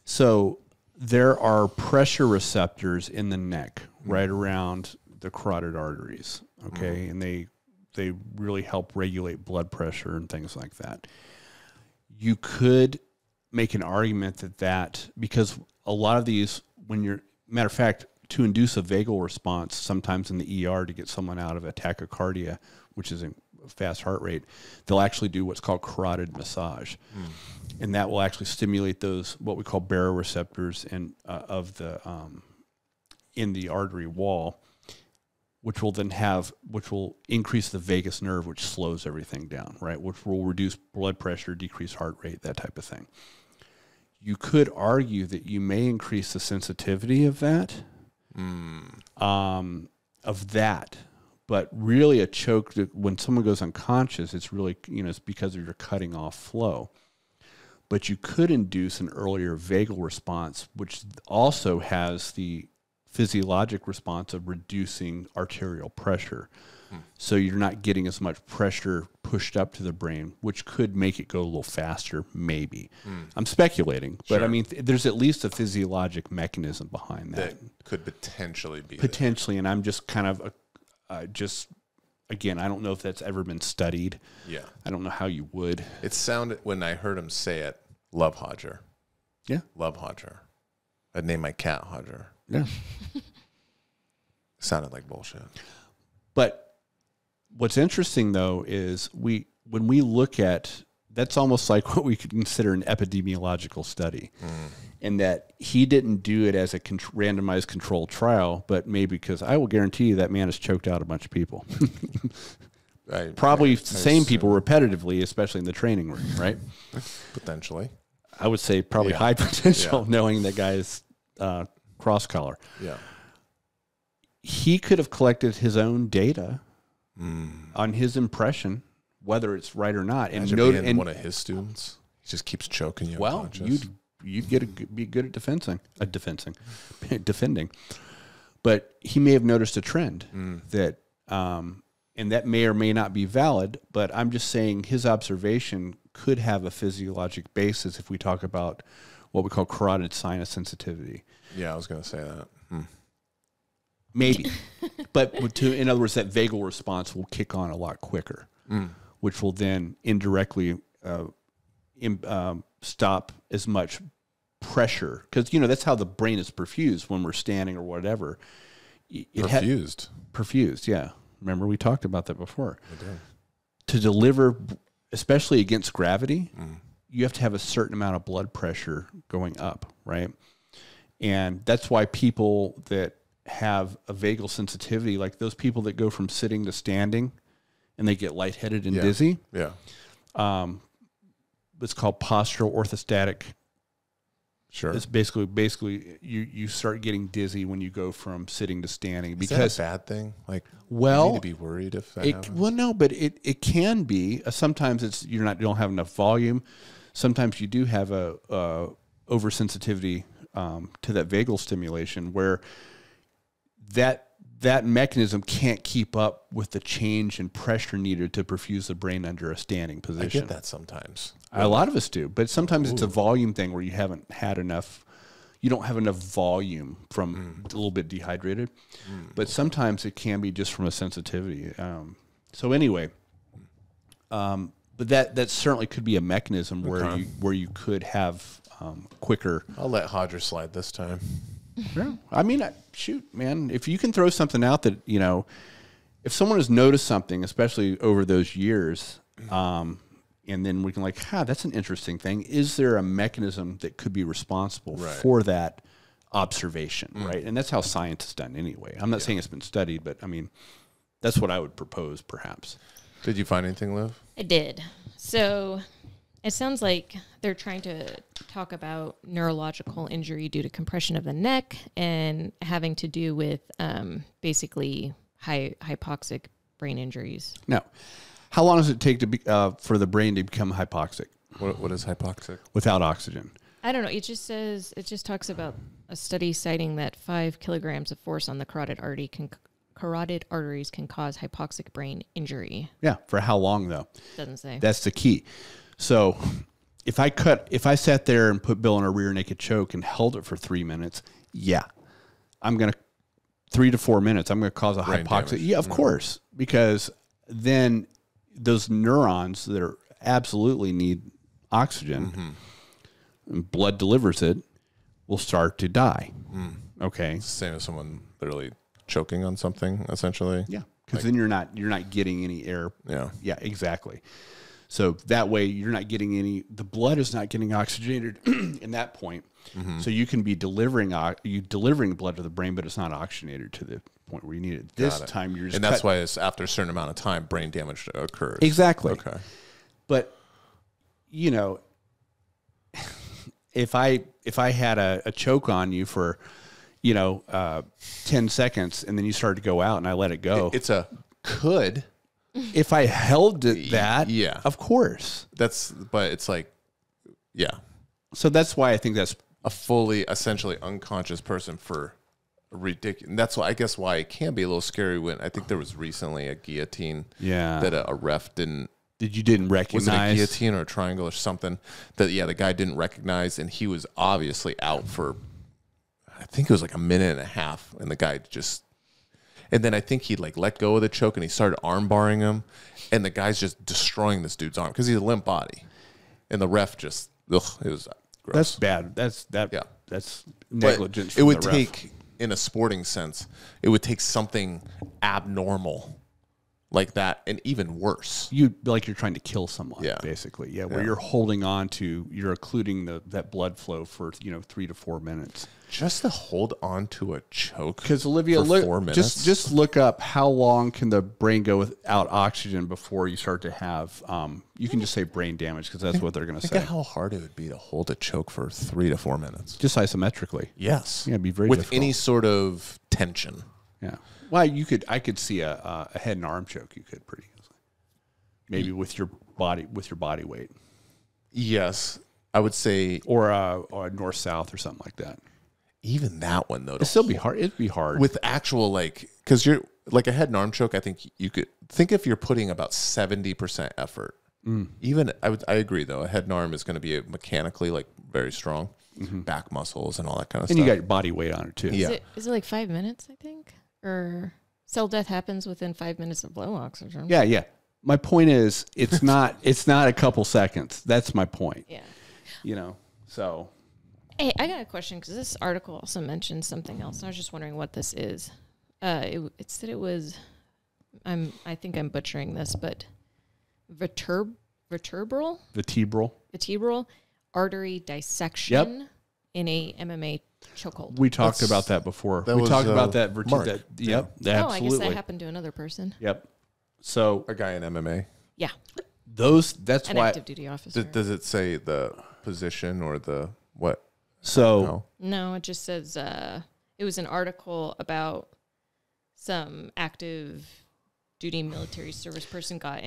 [SPEAKER 3] so there are pressure receptors in the neck right around the carotid arteries. Okay. And they really help regulate blood pressure and things like that. You could make an argument that because a lot of these, matter of fact, to induce a vagal response, sometimes in the ER to get someone out of a tachycardia, which is a fast heart rate, they'll actually do what's called carotid massage. And that will actually stimulate those, what we call baroreceptors in the artery wall, which will increase the vagus nerve, which slows everything down, right? Which will reduce blood pressure, decrease heart rate, that type of thing. You could argue that you may increase the sensitivity of that, but really a choke, when someone goes unconscious, it's really, it's because you're cutting off flow. But you could induce an earlier vagal response, which also has the physiologic response of reducing arterial pressure. So you're not getting as much pressure pushed up to the brain, which could make it go a little faster, maybe. I'm speculating, but I mean, there's at least a physiologic mechanism behind that.
[SPEAKER 2] That could potentially be.
[SPEAKER 3] Potentially, and I'm just kind of, again, I don't know if that's ever been studied.
[SPEAKER 2] Yeah.
[SPEAKER 3] I don't know how you would.
[SPEAKER 2] It sounded, when I heard him say it, love Hodger.
[SPEAKER 3] Yeah.
[SPEAKER 2] Love Hodger. I'd name my cat Hodger.
[SPEAKER 3] Yeah.
[SPEAKER 2] Sounded like bullshit.
[SPEAKER 3] But what's interesting, though, is when we look at, that's almost like what we could consider an epidemiological study, in that he didn't do it as a randomized controlled trial, but maybe because I will guarantee you that man has choked out a bunch of people. Probably the same people repetitively, especially in the training room, right?
[SPEAKER 2] Potentially.
[SPEAKER 3] I would say probably high potential, knowing that guy is cross collar.
[SPEAKER 2] Yeah.
[SPEAKER 3] He could have collected his own data on his impression, whether it's right or not. And
[SPEAKER 2] being one of his students, he just keeps choking you.
[SPEAKER 3] Well, you'd be good at defending. But he may have noticed a trend that, and that may or may not be valid. But I'm just saying his observation could have a physiologic basis if we talk about what we call carotid sinus sensitivity.
[SPEAKER 2] Yeah, I was going to say that.
[SPEAKER 3] Maybe. But in other words, that vagal response will kick on a lot quicker, which will then indirectly stop as much pressure, because, that's how the brain is perfused when we're standing or whatever. Perfused, yeah. Remember, we talked about that before.
[SPEAKER 2] I did.
[SPEAKER 3] To deliver, especially against gravity, you have to have a certain amount of blood pressure going up, right? And that's why people that have a vagal sensitivity, like those people that go from sitting to standing and they get lightheaded and dizzy.
[SPEAKER 2] Yeah.
[SPEAKER 3] It's called postural orthostatic.
[SPEAKER 2] Sure.
[SPEAKER 3] It's basically you start getting dizzy when you go from sitting to standing.
[SPEAKER 2] Is
[SPEAKER 3] because
[SPEAKER 2] that a bad thing? Like, you need to be worried if that happens?
[SPEAKER 3] Well, no, but it can be. Sometimes you don't have enough volume. Sometimes you do have a oversensitivity to that vagal stimulation, where that mechanism can't keep up with the change in pressure needed to perfuse the brain under a standing position.
[SPEAKER 2] I get that sometimes.
[SPEAKER 3] A lot of us do, but sometimes it's a volume thing where you haven't had enough. You don't have enough volume from a little bit dehydrated, but sometimes it can be just from a sensitivity. So anyway, but that certainly could be a mechanism where you could have quicker.
[SPEAKER 2] I'll let Hodger slide this time.
[SPEAKER 3] Yeah. I mean, shoot, man, if you can throw something out that, if someone has noticed something, especially over those years, and then we can that's an interesting thing. Is there a mechanism that could be responsible for that observation, right? And that's how science is done anyway. I'm not saying it's been studied, but I mean, that's what I would propose, perhaps.
[SPEAKER 2] Did you find anything, Liv?
[SPEAKER 1] I did. So it sounds like they're trying to talk about neurological injury due to compression of the neck and having to do with basically hypoxic brain injuries.
[SPEAKER 3] Now, how long does it take to for the brain to become hypoxic?
[SPEAKER 2] What is hypoxic?
[SPEAKER 3] Without oxygen.
[SPEAKER 1] I don't know. It just talks about a study citing that 5 kilograms of force on the carotid arteries can cause hypoxic brain injury.
[SPEAKER 3] Yeah. For how long though?
[SPEAKER 1] Doesn't say.
[SPEAKER 3] That's the key. So if I sat there and put Bill in a rear naked choke and held it for 3 minutes, I'm going to 3 to 4 minutes. I'm going to cause a
[SPEAKER 2] brain
[SPEAKER 3] hypoxic.
[SPEAKER 2] Damage.
[SPEAKER 3] Yeah, of course, because then those neurons that are absolutely need oxygen, and blood delivers it, will start to die. Okay.
[SPEAKER 2] It's the same as someone literally choking on something, essentially.
[SPEAKER 3] Yeah. Because then you're not getting any air.
[SPEAKER 2] Yeah.
[SPEAKER 3] Yeah, exactly. So that way you're not getting the blood is not getting oxygenated in that point. So you can be delivering blood to the brain, but it's not oxygenated to the point where you need it. This time you're just
[SPEAKER 2] and that's why it's after a certain amount of time brain damage occurs.
[SPEAKER 3] Exactly.
[SPEAKER 2] Okay.
[SPEAKER 3] But if I had a choke on you for 10 seconds and then you started to go out and I let it go.
[SPEAKER 2] It's a could.
[SPEAKER 3] If I held that,
[SPEAKER 2] yeah,
[SPEAKER 3] of course.
[SPEAKER 2] But it's yeah.
[SPEAKER 3] So that's why I think that's
[SPEAKER 2] a fully, essentially unconscious person for ridiculous. That's why I guess why it can be a little scary when I think there was recently a guillotine.
[SPEAKER 3] Yeah.
[SPEAKER 2] That a ref didn't.
[SPEAKER 3] Didn't recognize?
[SPEAKER 2] Was it a guillotine or a triangle or something that the guy didn't recognize, and he was obviously out for, I think it was a minute and a half, and the guy just. And then I think he let go of the choke and he started arm barring him, and the guy's just destroying this dude's arm because he's a limp body, and the ref just it was gross.
[SPEAKER 3] That's bad. That's negligence.
[SPEAKER 2] But it would take, in a sporting sense, it would take something abnormal like that, and even worse.
[SPEAKER 3] You're trying to kill someone, basically. Yeah, where you're holding on to, you're occluding that blood flow for 3 to 4 minutes.
[SPEAKER 2] Just to hold on to a choke.
[SPEAKER 3] Because Olivia,
[SPEAKER 2] for 4 minutes.
[SPEAKER 3] Just look up how long can the brain go without oxygen before you start to have. You can just say brain damage because that's what they're going to say.
[SPEAKER 2] Think of how hard it would be to hold a choke for 3 to 4 minutes.
[SPEAKER 3] Just isometrically.
[SPEAKER 2] Yes.
[SPEAKER 3] Yeah, it'd be very
[SPEAKER 2] with
[SPEAKER 3] difficult.
[SPEAKER 2] any sort of tension.
[SPEAKER 3] Yeah. Well, I could see a head and arm choke. You could pretty easily. Maybe with your body weight.
[SPEAKER 2] Yes, I would say,
[SPEAKER 3] or a north south or something like that.
[SPEAKER 2] Even that one though,
[SPEAKER 3] it'd still be hard. It'd be hard
[SPEAKER 2] with actual because you're a head and arm choke. I think you could think if you're putting about 70% effort. Even I agree though. A head and arm is going to be mechanically very strong, back muscles and all that kind of stuff.
[SPEAKER 3] And you got your body weight on it too.
[SPEAKER 1] Yeah. Is it 5 minutes? I think, or cell death happens within 5 minutes of low oxygen.
[SPEAKER 3] Yeah, yeah. My point is, it's not a couple seconds. That's my point.
[SPEAKER 1] Yeah.
[SPEAKER 3] So.
[SPEAKER 1] Hey, I got a question because this article also mentioned something else. I was just wondering what this is. It said it was, I think I'm butchering this, but vertebral artery dissection in a MMA chokehold.
[SPEAKER 3] We talked about that before. We talked about that. Yep.
[SPEAKER 1] Oh, I guess that happened to another person.
[SPEAKER 3] Yep. So
[SPEAKER 2] a guy in MMA.
[SPEAKER 1] Yeah.
[SPEAKER 3] That's
[SPEAKER 1] an
[SPEAKER 3] why.
[SPEAKER 1] Active duty officer.
[SPEAKER 2] Does it say the position or the what?
[SPEAKER 3] So
[SPEAKER 1] no, it just says it was an article about some active duty military service person got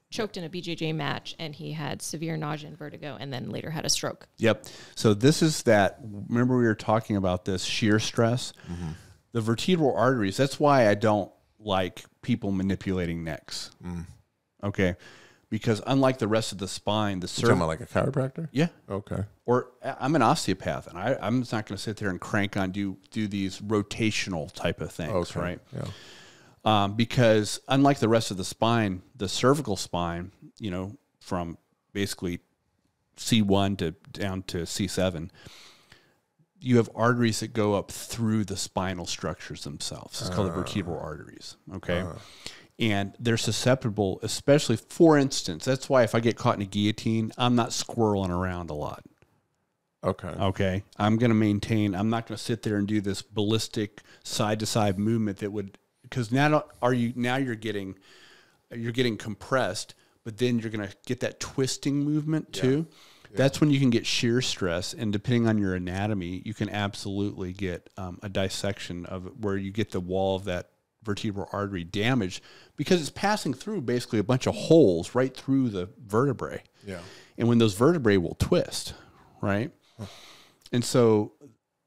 [SPEAKER 1] choked in a BJJ match, and he had severe nausea and vertigo, and then later had a stroke.
[SPEAKER 3] Yep. So this is that. Remember we were talking about this shear stress, the vertebral arteries. That's why I don't like people manipulating necks. Okay. Because unlike the rest of the spine,
[SPEAKER 2] You're talking about like a chiropractor?
[SPEAKER 3] Yeah.
[SPEAKER 2] Okay.
[SPEAKER 3] Or I'm an osteopath, and I'm not going to sit there and crank on do these rotational type of things, right?
[SPEAKER 2] Yeah.
[SPEAKER 3] Because unlike the rest of the spine, the cervical spine, from basically C1 to down to C7, you have arteries that go up through the spinal structures themselves. It's called the vertebral arteries. Okay. And they're susceptible, especially, for instance, that's why if I get caught in a guillotine, I'm not squirreling around a lot. Okay. I'm going to maintain, I'm not going to sit there and do this ballistic side-to-side movement that would, because now you're getting compressed, but then you're going to get that twisting movement too. Yeah. That's when you can get shear stress, and depending on your anatomy, you can absolutely get a dissection of where you get the wall of that vertebral artery damaged, because it's passing through basically a bunch of holes right through the vertebrae.
[SPEAKER 2] Yeah.
[SPEAKER 3] And when those vertebrae will twist, right? And so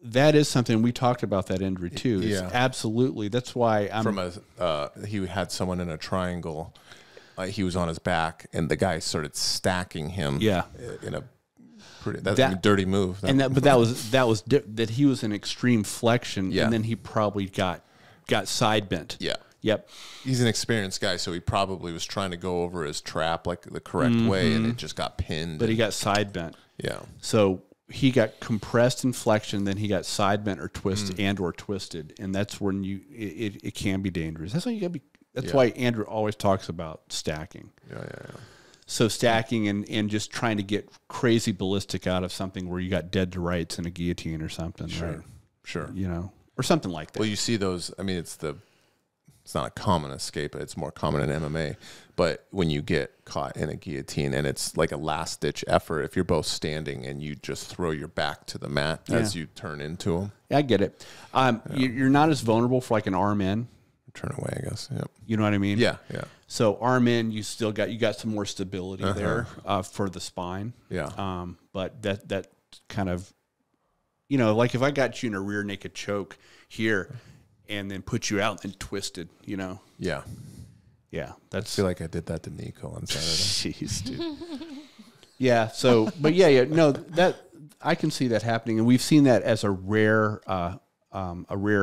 [SPEAKER 3] that is something we talked about, that injury too.
[SPEAKER 2] Yeah.
[SPEAKER 3] Absolutely. That's why
[SPEAKER 2] he had someone in a triangle. He was on his back, and the guy started stacking him. Yeah. In a a dirty move.
[SPEAKER 3] That he was in extreme flexion, and then he probably got side bent.
[SPEAKER 2] Yeah.
[SPEAKER 3] Yep.
[SPEAKER 2] He's an experienced guy, so he probably was trying to go over his trap like the correct way, and it just got pinned.
[SPEAKER 3] But he got side bent.
[SPEAKER 2] Yeah.
[SPEAKER 3] So he got compressed in flexion, then he got side bent or twisted, and that's when it can be dangerous. That's why you got to be. That's why Andrew always talks about stacking.
[SPEAKER 2] Yeah.
[SPEAKER 3] So stacking and just trying to get crazy ballistic out of something where you got dead to rights in a guillotine or something.
[SPEAKER 2] Sure.
[SPEAKER 3] Right?
[SPEAKER 2] Sure.
[SPEAKER 3] Or something like that.
[SPEAKER 2] Well, you see those. I mean, it's not a common escape. It's more common in MMA. But when you get caught in a guillotine, and it's like a last ditch effort, if you're both standing and you just throw your back to the mat as you turn into them.
[SPEAKER 3] Yeah, I get it. You're not as vulnerable for like an arm in.
[SPEAKER 2] Turn away, I guess. Yep.
[SPEAKER 3] You know what I mean?
[SPEAKER 2] Yeah.
[SPEAKER 3] So arm in, you got some more stability there for the spine.
[SPEAKER 2] Yeah.
[SPEAKER 3] But that kind of, like if I got you in a rear naked choke here and then put you out and twisted,
[SPEAKER 2] Yeah.
[SPEAKER 3] Yeah.
[SPEAKER 2] I feel like I did that to Nico on Saturday.
[SPEAKER 3] Jeez, dude. Yeah. So, but no, that I can see that happening, and we've seen that as a rare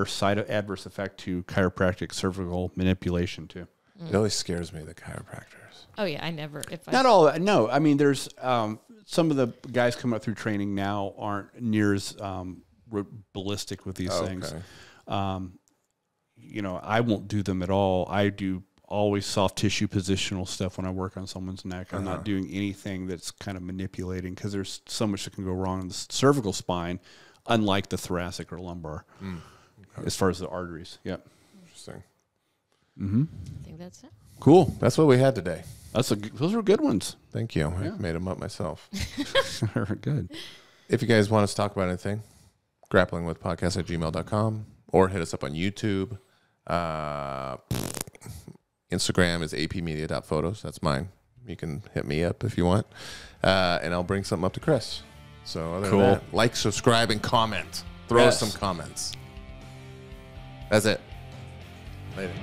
[SPEAKER 3] side of adverse effect to chiropractic cervical manipulation too.
[SPEAKER 2] It always scares me, the chiropractors.
[SPEAKER 1] Oh yeah, I never.
[SPEAKER 3] No. I mean, there's some of the guys coming up through training now aren't near as ballistic with these things. I won't do them at all. I do always soft tissue positional stuff when I work on someone's neck. I'm not doing anything that's kind of manipulating, because there's so much that can go wrong in the cervical spine, unlike the thoracic or lumbar, as far as the arteries. Yep.
[SPEAKER 2] Interesting.
[SPEAKER 3] Mm-hmm.
[SPEAKER 1] I think that's it.
[SPEAKER 3] Cool.
[SPEAKER 2] That's what we had today.
[SPEAKER 3] Those were good ones.
[SPEAKER 2] Thank you. I made them up myself.
[SPEAKER 3] Good.
[SPEAKER 2] If you guys want us to talk about anything, grapplingwithpodcast@gmail.com, or hit us up on YouTube. Instagram is apmedia.photos. That's mine. You can hit me up if you want. And I'll bring something up to Chris. So other than that, like, subscribe, and comment. Throw us some comments. That's it. Later.